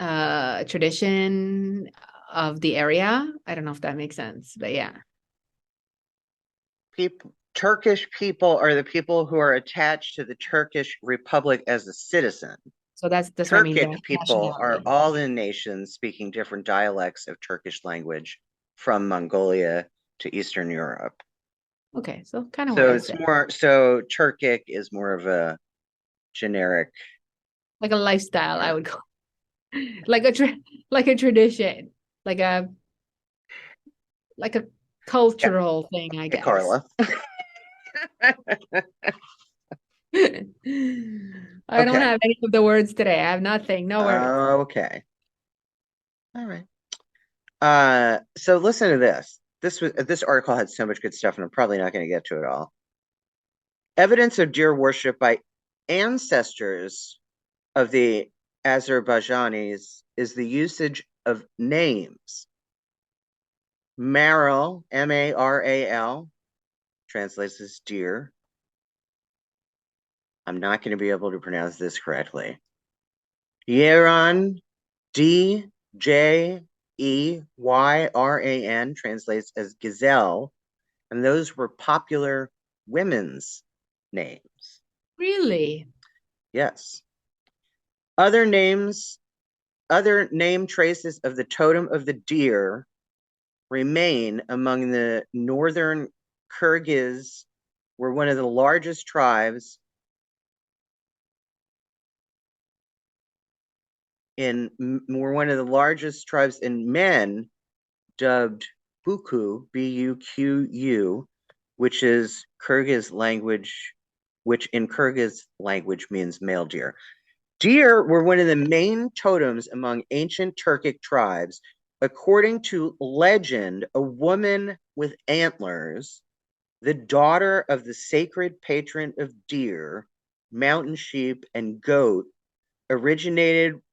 tradition of the area. I don't know if that makes sense, but yeah. Turkish people are the people who are attached to the Turkish Republic as a citizen. So that's what I mean, Turkic the people are nationality. all the nations speaking different dialects of Turkish language from Mongolia to Eastern Europe. Okay, so kind of what So I it's said, more, so Turkic is more of a generic like a lifestyle, I term. would call like like a tradition, like a like a Yeah, cultural thing, I hey, guess. Carla. I don't Okay. have any of the words today. I have nothing, no words. Okay. All right. So listen to this. This article had so much good stuff, and I'm probably not going to get to it all. Evidence of deer worship by ancestors of the Azerbaijanis is the usage of names. Maral, Maral, translates as deer. I'm not going to be able to pronounce this correctly. Yeran, Djeyran, translates as gazelle, and those were popular women's names. Really? Yes. Other names, other name traces of the totem of the deer remain among the northern Kyrgyz, were one of the largest tribes in were one of the largest tribes in men, dubbed Buku, Buqu, which is Kyrgyz language, which in Kyrgyz language means male deer. Deer were one of the main totems among ancient Turkic tribes. According to legend, a woman with antlers, the daughter of the sacred patron of deer, mountain sheep, and goat,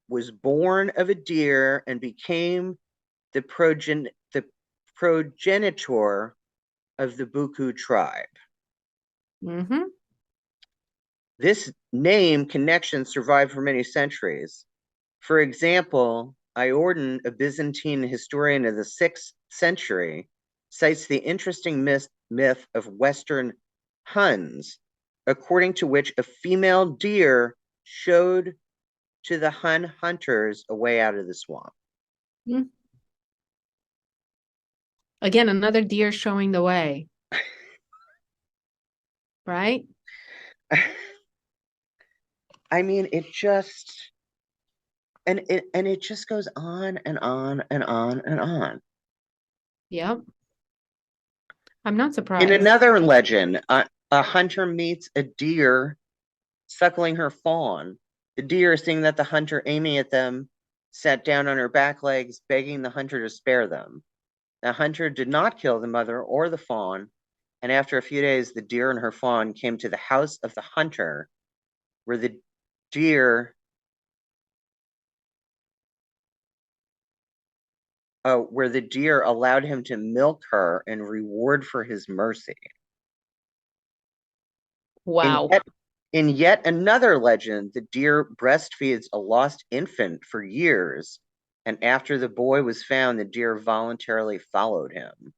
was born of a deer and became the progenitor of the Buku tribe. Mm-hmm. This name connection survived for many centuries. For example, Iordan, a Byzantine historian of the 6th century, cites the interesting myth of Western Huns, according to which a female deer showed to the Hun hunters a way out of the swamp. Mm. Again, another deer showing the way, right? I mean, it just and it just goes on and on and on and on. Yep. I'm not In surprised. another legend, a hunter meets a deer suckling her fawn. The deer, seeing that the hunter aiming at them, sat down on her back legs, begging the hunter to spare them. The hunter did not kill the mother or the fawn, And after a few days, the deer and her fawn came to the house of the hunter, where the deer where the deer allowed him to milk her in reward for his mercy. In Wow. yet, in yet another legend, the deer breastfeeds a lost infant for years, and after the boy was found, the deer voluntarily followed him.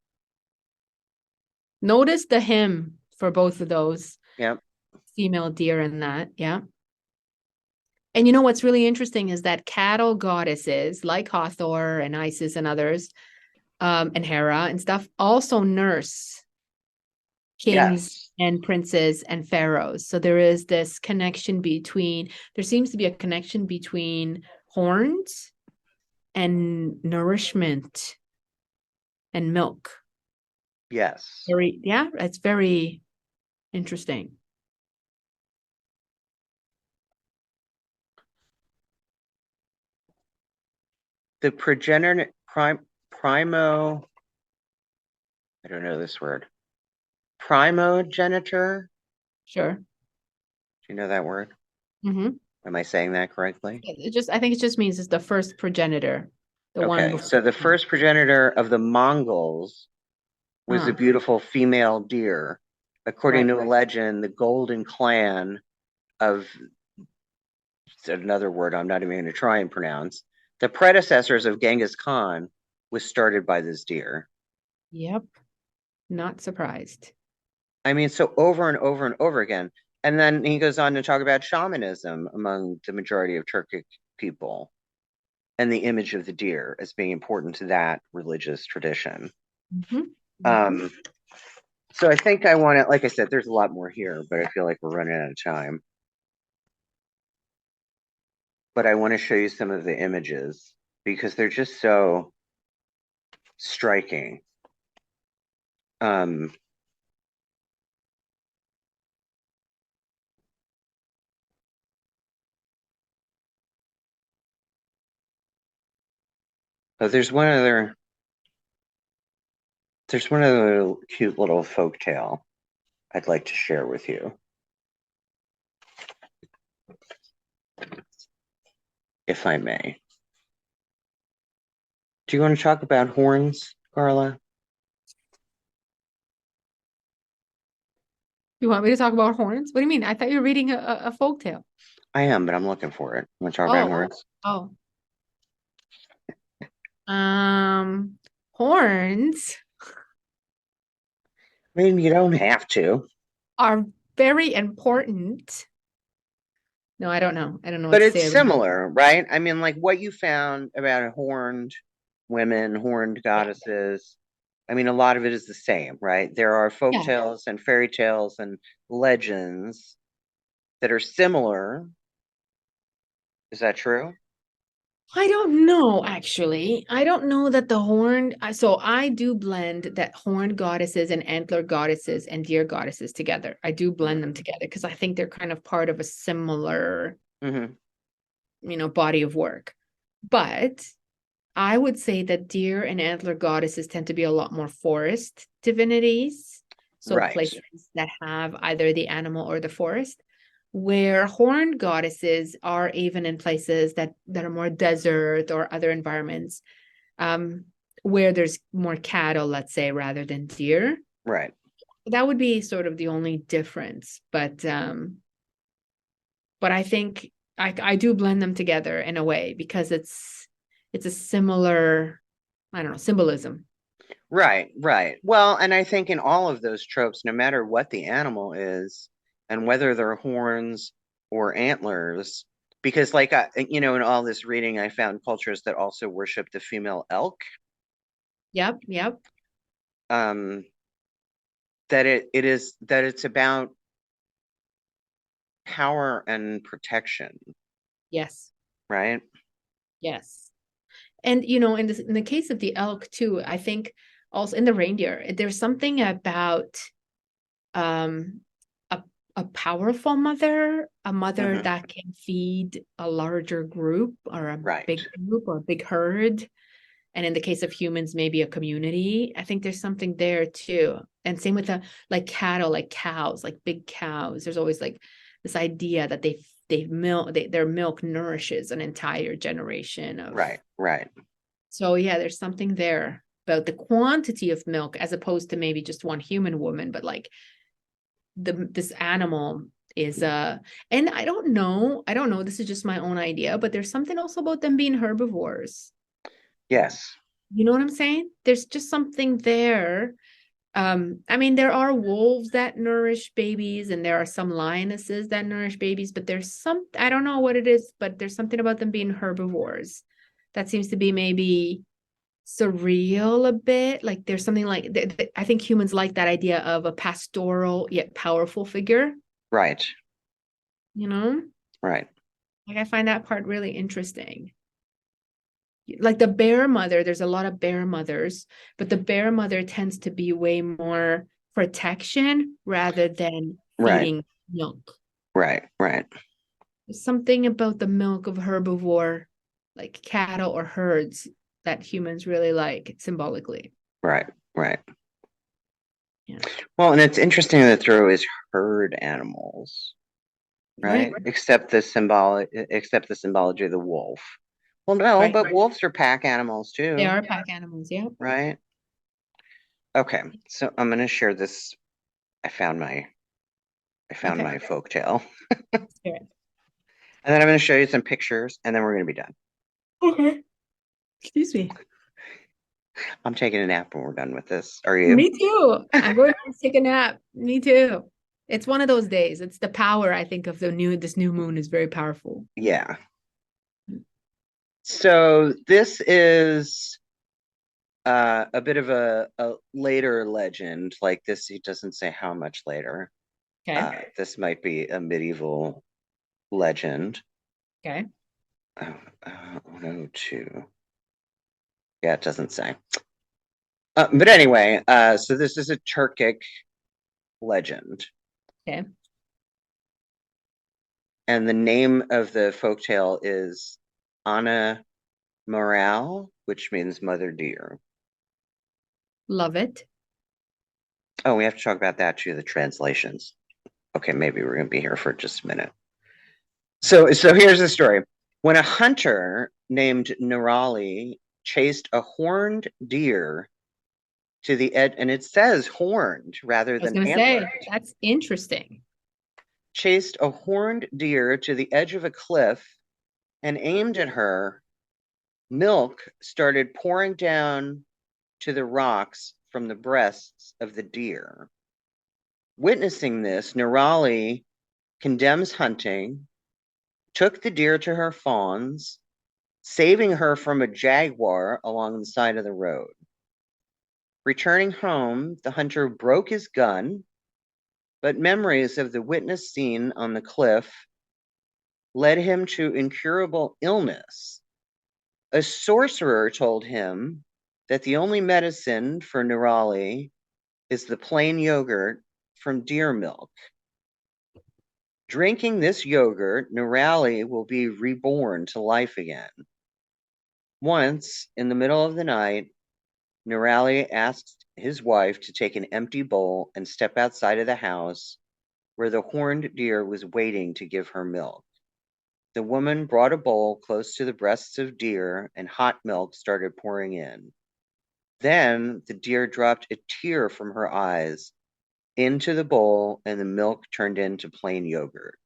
Notice the hymn for both of those Yep. female deer in that. Yeah. And you know what's really interesting is that cattle goddesses like Hathor and Isis and others, and Hera and stuff, also nurse kings Yes. and princes and pharaohs. So there is this connection between, there seems to be a connection between horns and nourishment and milk. Yes. Very, yeah, it's very interesting. The progenitor primo I don't know this word. Primogenitor. Sure. Do you know that word? Mm-hmm. Am I saying that correctly? I think it just means it's the first progenitor, the one Okay, before. so the first progenitor of the Mongols was a Ah, beautiful female deer. According right. to a legend, the Golden Clan of another word I'm not even going to try and pronounce, the predecessors of Genghis Khan, was started by this deer. Yep. Not surprised. I mean, so over and over and over again. And then he goes on to talk about shamanism among the majority of Turkic people and the image of the deer as being important to that religious tradition. Mm-hmm. Mm-hmm. Um, so I think I want to, like I said, there's a lot more here, but I feel like we're running out of time. But I want to show you some of the images because they're just so striking. Um, oh, there's one other cute little folk tale I'd like to share with you, if I may. Do you want to talk about horns, Carla? You want me to talk about horns? What do you mean? I thought you were reading a folk tale. I am, but I'm looking for it. Want to talk about Oh, horns? oh. Um, Horns I mean, you don't have to, are very important. No, I don't know. I don't know what but to it's say about it. similar, right? I mean, like what you found about horned women, horned Yeah. goddesses. I mean, a lot of it is the same, right? There are folk Yeah. tales and fairy tales and legends that are similar. Is that true? I don't know, actually. I don't know that the horned, so I do blend that horned goddesses and antler goddesses and deer goddesses together. I do blend them together because I think they're kind of part of a similar, Mm-hmm. body of work. But I would say that deer and antler goddesses tend to be a lot more forest divinities. So Right, places that have either the animal or the forest, where horned goddesses are even in places that are more desert or other environments, um, where there's more cattle, let's say, rather than deer. right. That would be sort of the only difference. But I think I do blend them together in a way because it's a similar, I don't know, symbolism. Right, right. Well, and I think in all of those tropes, no matter what the animal is, and whether they're horns or antlers, because like in all this reading, I found cultures that also worship the female elk. Yep, yep. Um, that it's about power and protection, Yes, right? yes. And in the case of the elk too, I think also in the reindeer, there's something about um a a powerful mother, a mother Hmm. that can feed a larger group or a Right. big group or a big herd. And in the case of humans, maybe a community. I think there's something there too. And same with the like cattle, like cows, like big cows. There's always like this idea that their milk nourishes an entire generation of. Right. So yeah, there's something there about the quantity of milk as opposed to maybe just one human woman, but like this animal is and I don't know, this is just my own idea, but there's something also about them being herbivores. Yes. You know what I'm saying? There's just something there. I mean, there are wolves that nourish babies, and there are some lionesses that nourish babies, but there's some, I don't know what it is, but there's something about them being herbivores that seems to be maybe surreal a bit. Like there's something like I think humans like that idea of a pastoral yet powerful figure, Right. you know? Right. Like I find that part really interesting. Like the bear mother, there's a lot of bear mothers, but the bear mother tends to be way more protection rather than Right. feeding milk. Right. There's something about the milk of herbivore, like cattle or herds, that humans really like symbolically. Right. Yeah. Well, and it's interesting that throw is herd animals, Right. right? Except the symbology of the wolf. Well, no, Right. but wolves are pack animals They too, are pack animals. Yeah. right? Okay, so I'm gonna share this. I found my I found Okay. my folk tale. Spirit. And then I'm gonna show you some pictures, and then we're gonna be done. Okay. Excuse me. I'm taking a nap when we're done with this. Are you? Me too. I'm going to take a nap. Me too. It's one of those days. It's the power, I think, of this new moon is very powerful. Yeah. So this is a bit of a later legend. Like this, he doesn't say how much later. Okay. This might be a medieval legend. Okay. 102. Yeah, it doesn't say. But anyway, so this is a Turkic legend. Okay. And the name of the folktale is Anna Morale, which means mother deer. Love it. Oh, we have to talk about that too, the translations. Okay, maybe we're going to be here for just a minute. So here's the story. When a hunter named Nurali chased a horned deer to the edge, and it says horned rather I was than going to say, antlered, that's interesting. chased a horned deer to the edge of a cliff and aimed at her, milk started pouring down to the rocks from the breasts of the deer. Witnessing this, Nurali condemns hunting, took the deer to her fawns, saving her from a jaguar along the side of the road. Returning home, the hunter broke his gun, but memories of the witness scene on the cliff led him to incurable illness. A sorcerer told him that the only medicine for Nurali is the plain yogurt from deer milk. Drinking this yogurt, Nurali will be reborn to life again. Once, in the middle of the night, Nurali asked his wife to take an empty bowl and step outside of the house where the horned deer was waiting to give her milk. The woman brought a bowl close to the breasts of deer, and hot milk started pouring in. Then the deer dropped a tear from her eyes into the bowl, and the milk turned into plain yogurt.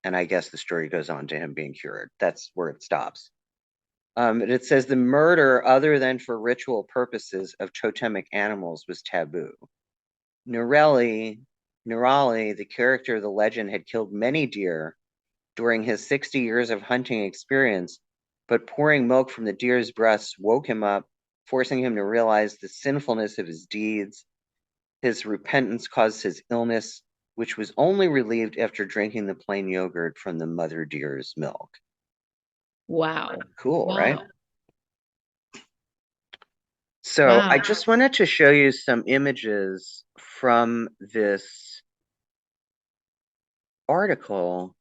And I guess the story goes on to him being cured. That's where it stops. And it says the murder, other than for ritual purposes, of totemic animals was taboo. Nurali, the character of the legend, had killed many deer during his 60 years of hunting experience, but pouring milk from the deer's breasts woke him up, forcing him to realize the sinfulness of his deeds. His repentance caused his illness, which was only relieved after drinking the plain yogurt from the mother deer's milk. Wow. Cool, Wow. right? So Wow. I just wanted to show you some images from this article.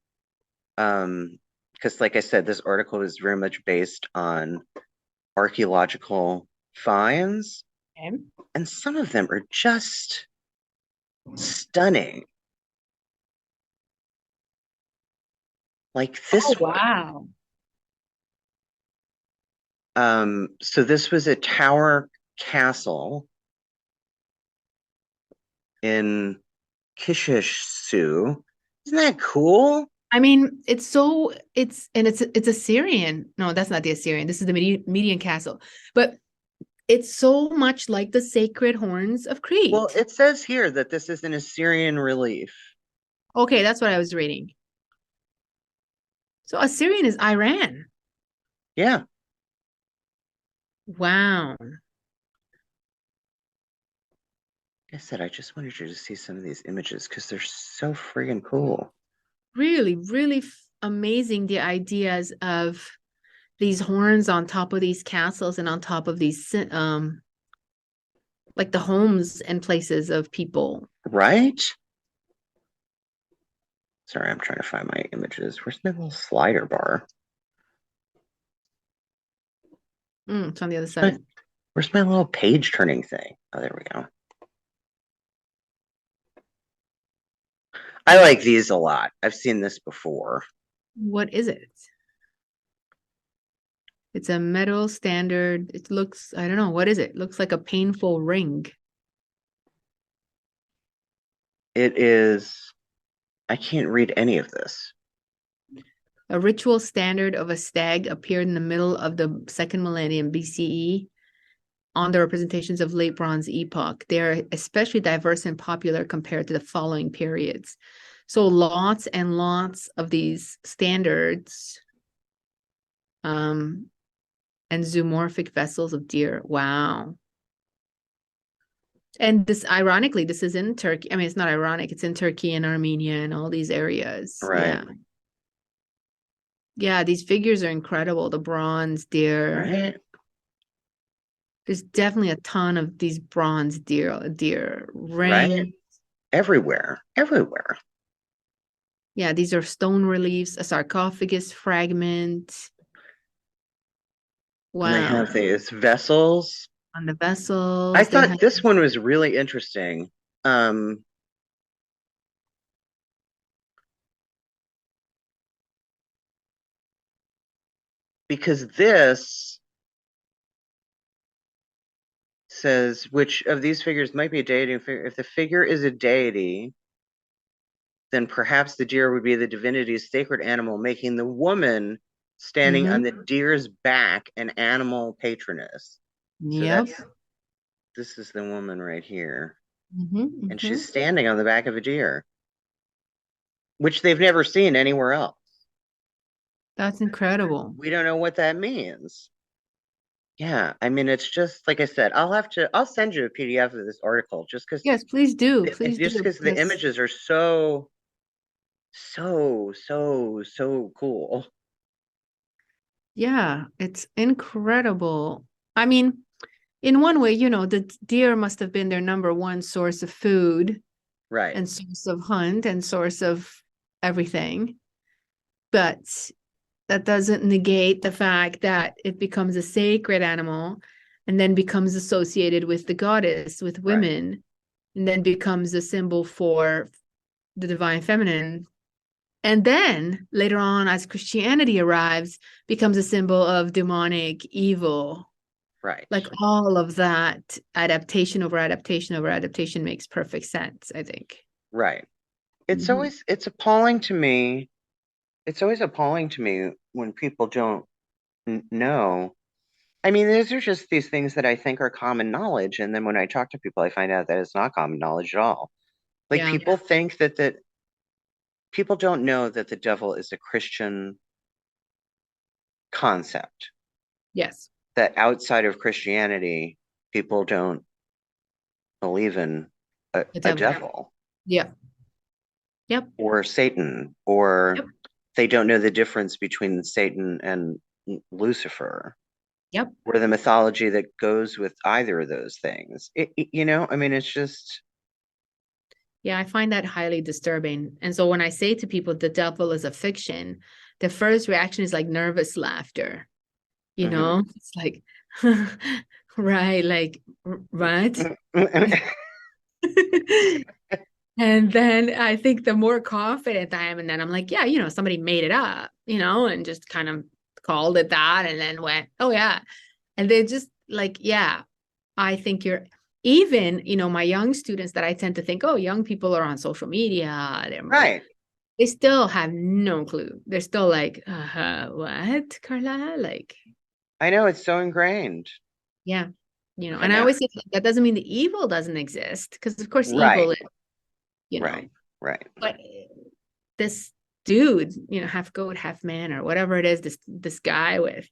Because like I said, this article is very much based on archaeological finds, Okay. and some of them are just stunning. Like Oh, this one. wow. So this was a tower castle in Kishishu. Isn't that cool? I mean, it's Assyrian. No, that's not the Assyrian. This is the Median castle. But it's so much like the sacred horns of Well, Crete. it says here that this is an Assyrian relief. Okay, that's what I was reading. So Assyrian is Iran. Yeah. Wow. Like I said, I just wanted you to see some of these images because they're so friggin' cool. Really, really amazing the ideas of these horns on top of these castles and on top of these like the homes and places of people. Right? Sorry, I'm trying to find my images. Where's my little slider bar? It's on the other Where's my, side. where's my little page turning thing? Oh, there we go. I like these a lot. I've seen this before. What is it? It's a metal standard. It looks, I don't know, what is it? Looks like a painful ring. It is, I can't read any of this. A ritual standard of a stag appeared in the middle of the second millennium BCE on the representations of late Bronze epoch. They are especially diverse and popular compared to the following periods. So lots and lots of these standards and zoomorphic vessels of deer. Wow. And this, ironically, this is in Turkey. I mean, it's not ironic. It's in Turkey and Armenia and all these areas. Right. Yeah. Yeah, these figures are incredible. The bronze deer. Right. There's definitely a ton of these bronze deer Right. ring. Everywhere. Everywhere. Yeah, these are stone reliefs, a sarcophagus fragment. And they Wow. have these vessels. On the I vessels, they thought have. this one was really interesting. Because this says which of these figures might be a deity. If the figure is a deity, then perhaps the deer would be the divinity's sacred animal, making the woman standing on the deer's back an animal patroness. So Yep. this is the woman right here. Mm-hmm, And mm-hmm. she's standing on the back of a deer, which they've never seen anywhere else. That's incredible. We don't know what that means. Yeah, I mean, it's just like I said, I'll send you a PDF of this article just because Yes, please do. Please just do. because the Because images are so cool. yeah, it's incredible. I mean, in one way, the deer must have been their number one source of food Right, and source of hunt and source of everything. But that doesn't negate the fact that it becomes a sacred animal and then becomes associated with the goddess, with right, women, and then becomes a symbol for the divine feminine. And then later on, as Christianity arrives, becomes a symbol of demonic evil. right, Like all of that adaptation over adaptation over adaptation makes perfect sense, I think. right. Mhm. It's appalling to me. It's always appalling to me when people don't know. I mean, these are just these things that I think are common knowledge, and then when I talk to people, I find out that it's not common knowledge at all. Like Yeah. people think that people don't know that the devil is a Christian concept, Yes. that outside of Christianity, people don't believe in The a devil. devil Yeah. Yep. or Satan, or Yep. they don't know the difference between Satan and Lucifer, Yep. or the mythology that goes with either of those things. I mean, it's just Yeah, I find that highly disturbing. And so when I say to people the devil is a fiction, the first reaction is like nervous laughter. mhm, It's like, Right, like what? And then I think the more confident I am, and then I'm like, yeah, somebody made it up, and just kind of called it that and then went, oh yeah. And they just like, yeah, I think you're even, my young students that I tend to think, oh, young people are on social media. Right. They still have no clue. They're still like, what, Carla? Like, I know it's so ingrained. yeah, I and I know. always say that doesn't mean the evil doesn't exist, because of course evil Right. is, you Right. know, Right. but this dude, half goat, half man, or whatever it is, this guy with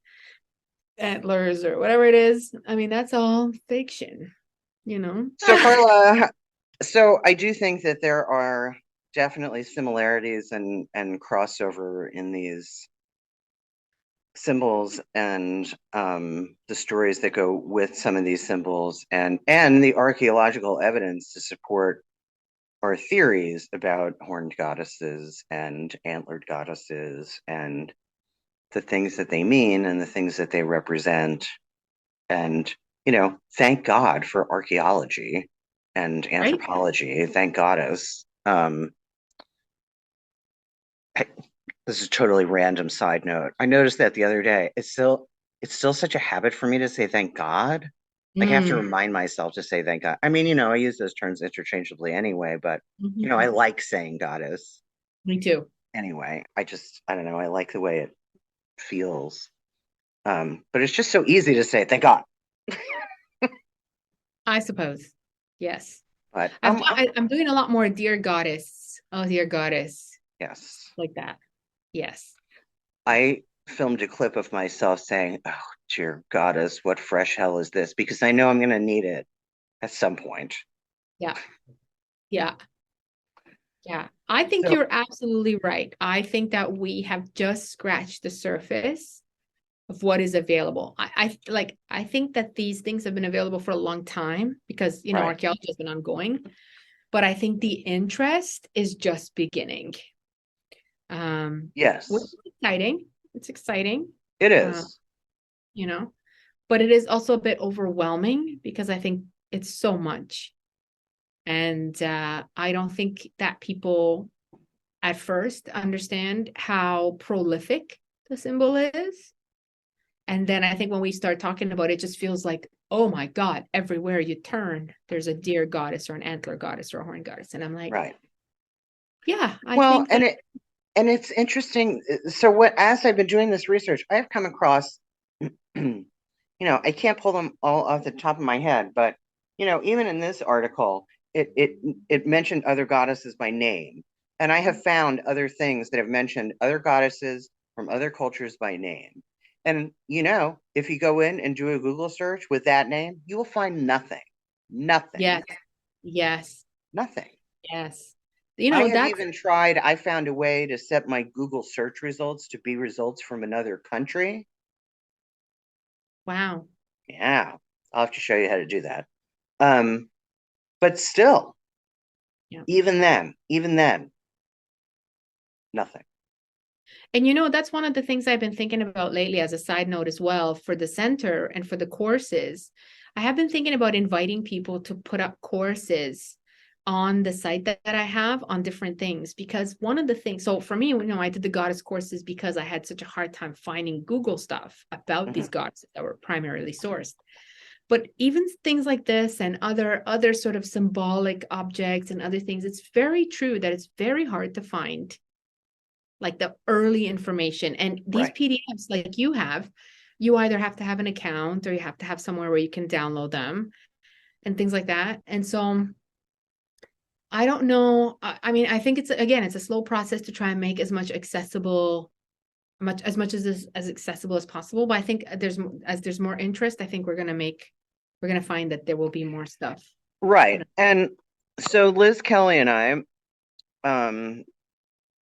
antlers or whatever it is. I mean, that's all fiction, you know? So Carla, so I do think that there are definitely similarities and crossover in these symbols and the stories that go with some of these symbols and the archaeological evidence to support our theories about horned goddesses and antlered goddesses and the things that they mean and the things that they represent. And, thank God for archaeology and Right? anthropology. Thank goddess. This is a totally random side note. I noticed that the other day. It's still such a habit for me to say thank God. Like I have to Mm, remind myself to say thank God. I mean, I use those terms interchangeably anyway, but I mhm. like saying goddess Me too. anyway. I don't know, I like the way it feels. But it's just so easy to say thank God. I suppose. Yes. But I'm doing a lot more dear goddess. Oh, dear goddess. yes. Like that. Yes. I filmed a clip of myself saying, "Oh, dear goddess, what fresh hell is this?" Because I know I'm going to need it at some point. Yeah. Yeah. Yeah. I think So, you're absolutely right. I think that we have just scratched the surface of what is available. I think that these things have been available for a long time because, right. archaeology has been ongoing, but I think the interest is just beginning. Which Yes, is exciting. It's exciting. it Uh, is. you know, but it is also a bit overwhelming because I think it's so much. And I don't think that people at first understand how prolific the symbol is. And then I think when we start talking about it, it just feels like, oh my God, everywhere you turn, there's a deer goddess or an antler goddess or a horn goddess. And I'm like, Right. yeah, I Well, think that, it's interesting. So what as I've been doing this research, I've come across, I can't pull them all off the top of my head, but even in this article, it mentioned other goddesses by name. And I have found other things that have mentioned other goddesses from other cultures by name. And if you go in and do a Google search with that name, you will find nothing. Nothing. yes, yes, Nothing. yes. That's I found a way to set my Google search results to be results from another country. wow. Yeah, I'll have to show you how to do that. Um, but still, Yeah. even then, nothing. And that's one of the things I've been thinking about lately as a side note as well for the center and for the courses. I have been thinking about inviting people to put up courses on the site that I have on different things because one of the things, so for me, I did the goddess courses because I had such a hard time finding Google stuff about these Mhm. goddesses that were primarily sourced. But even things like this and other sort of symbolic objects and other things, it's very true that it's very hard to find like the early information. And these Right. PDFs, like you have, you either have to have an account or you have to have somewhere where you can download them and things like that. And so I don't know. I mean, I think it's a slow process to try and make as much accessible, much as accessible as possible. But I think there's more interest, I think we're gonna find that there will be more stuff. Right. And so Liz Kelly and I, um,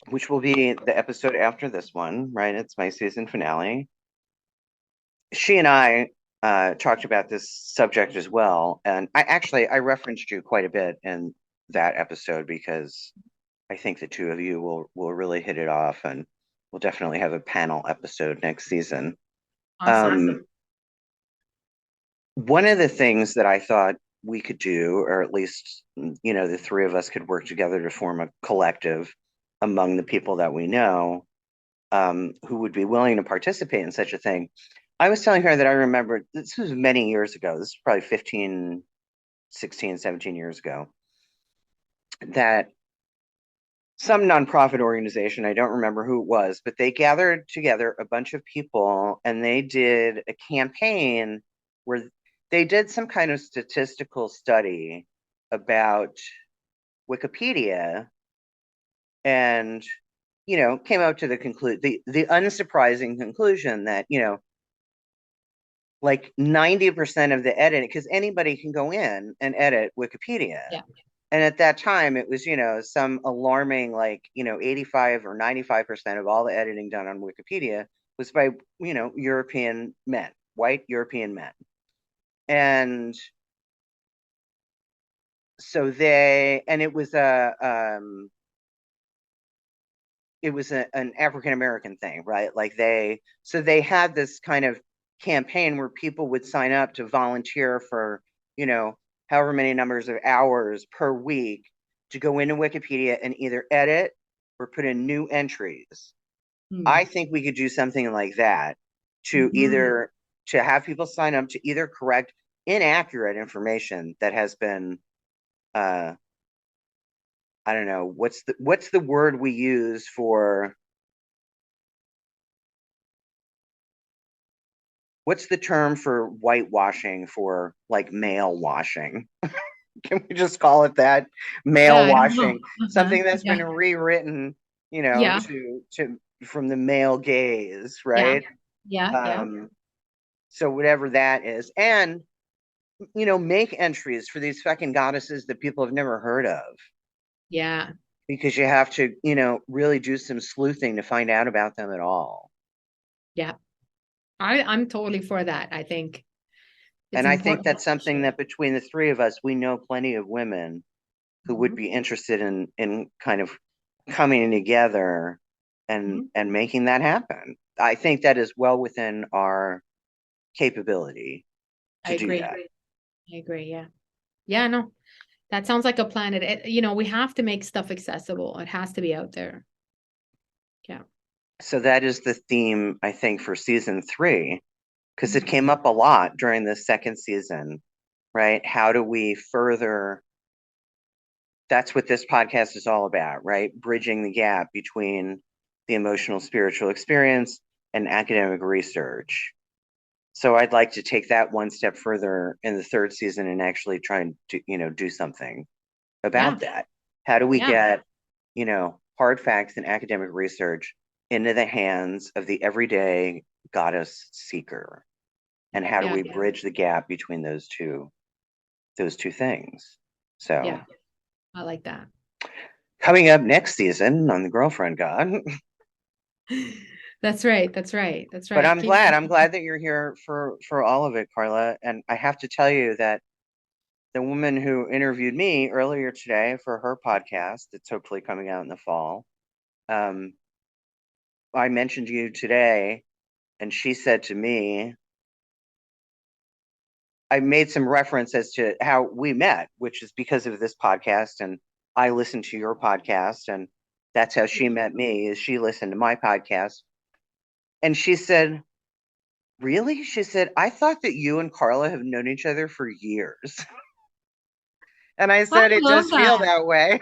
which will be the episode after this one, right? It's my season finale. She and I talked about this subject as well, and I referenced you quite a bit in that episode because I think the two of you will really hit it off, and we'll definitely have a panel episode next season. Awesome. Um, one of the things that I thought we could do, or at least, the three of us could work together to form a collective among the people that we know, who would be willing to participate in such a thing. I was telling her that I remember, this was many years ago, this is probably 15, 16, 17 years ago, that some nonprofit organization, I don't remember who it was, but they gathered together a bunch of people and they did a campaign where they did some kind of statistical study about Wikipedia and, came up to the unsurprising conclusion that, like 90% of the editing, because anybody can go in and edit Wikipedia. Yeah. And at that time, it was, some alarming, 85 or 95% of all the editing done on Wikipedia was by, European men, white European men. And so it was an African American thing, right? So they had this kind of campaign where people would sign up to volunteer for, however many numbers of hours per week to go into Wikipedia and either edit or put in new entries. I think we could do something like that to to have people sign up to either correct inaccurate information that has been, I don't know, what's the word we use for, what's the term for whitewashing for like male washing? Can we just call it that? Male washing. Something that's been rewritten, to from the male gaze, right? Yeah. So whatever that is. And, make entries for these fucking goddesses that people have never heard of. Yeah. Because you have to, really do some sleuthing to find out about them at all. Yeah. I'm totally for that. I think and I think that's something that between the three of us, we know plenty of women who would be interested in kind of coming together and making that happen. I think that is well within our capability to do that. I agree. Yeah. Yeah, no. That sounds like a plan. We have to make stuff accessible. It has to be out there. Yeah. So that is the theme, I think, for season 3, because it came up a lot during the second season, right? How do we further? That's what this podcast is all about, right? Bridging the gap between the emotional spiritual experience and academic research. So I'd like to take that one step further in the third season and actually try and do something about that. How do we get, hard facts and academic research into the hands of the everyday goddess seeker? And how do we bridge the gap between those two things? So yeah, I like that. Coming up next season on the Girlfriend God. That's right. But I'm glad that you're here for all of it, Carla. And I have to tell you that the woman who interviewed me earlier today for her podcast, that's hopefully coming out in the fall, I mentioned you today, and she said to me, I made some reference as to how we met, which is because of this podcast, and I listened to your podcast, and that's how she met me, is she listened to my podcast. And she said, really? She said, I thought that you and Carla have known each other for years. And I said, it does feel that way.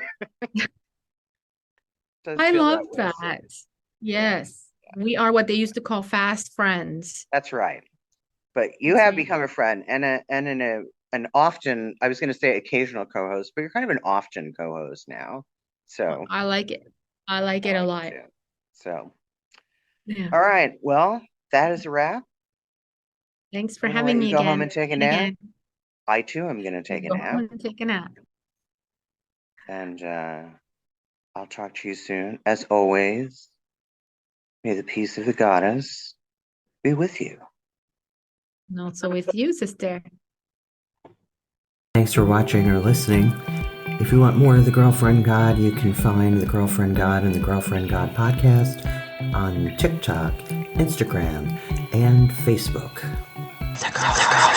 I love that. Yes. We are what they used to call fast friends. That's right. But you have become a friend and an often, I was going to say occasional co-host, but you're kind of an often co-host now. So I like it. I like it a lot. So, all right. Well, that is a wrap. Thanks for having me again. Go home and take a nap. I too am going to take a nap. Go home and take a nap. And I'll talk to you soon. As always, may the peace of the goddess be with you. And also with you, sister. Thanks for watching or listening. If you want more of The Girlfriend God, you can find The Girlfriend God and The Girlfriend God podcast on TikTok, Instagram, and Facebook. The Girlfriend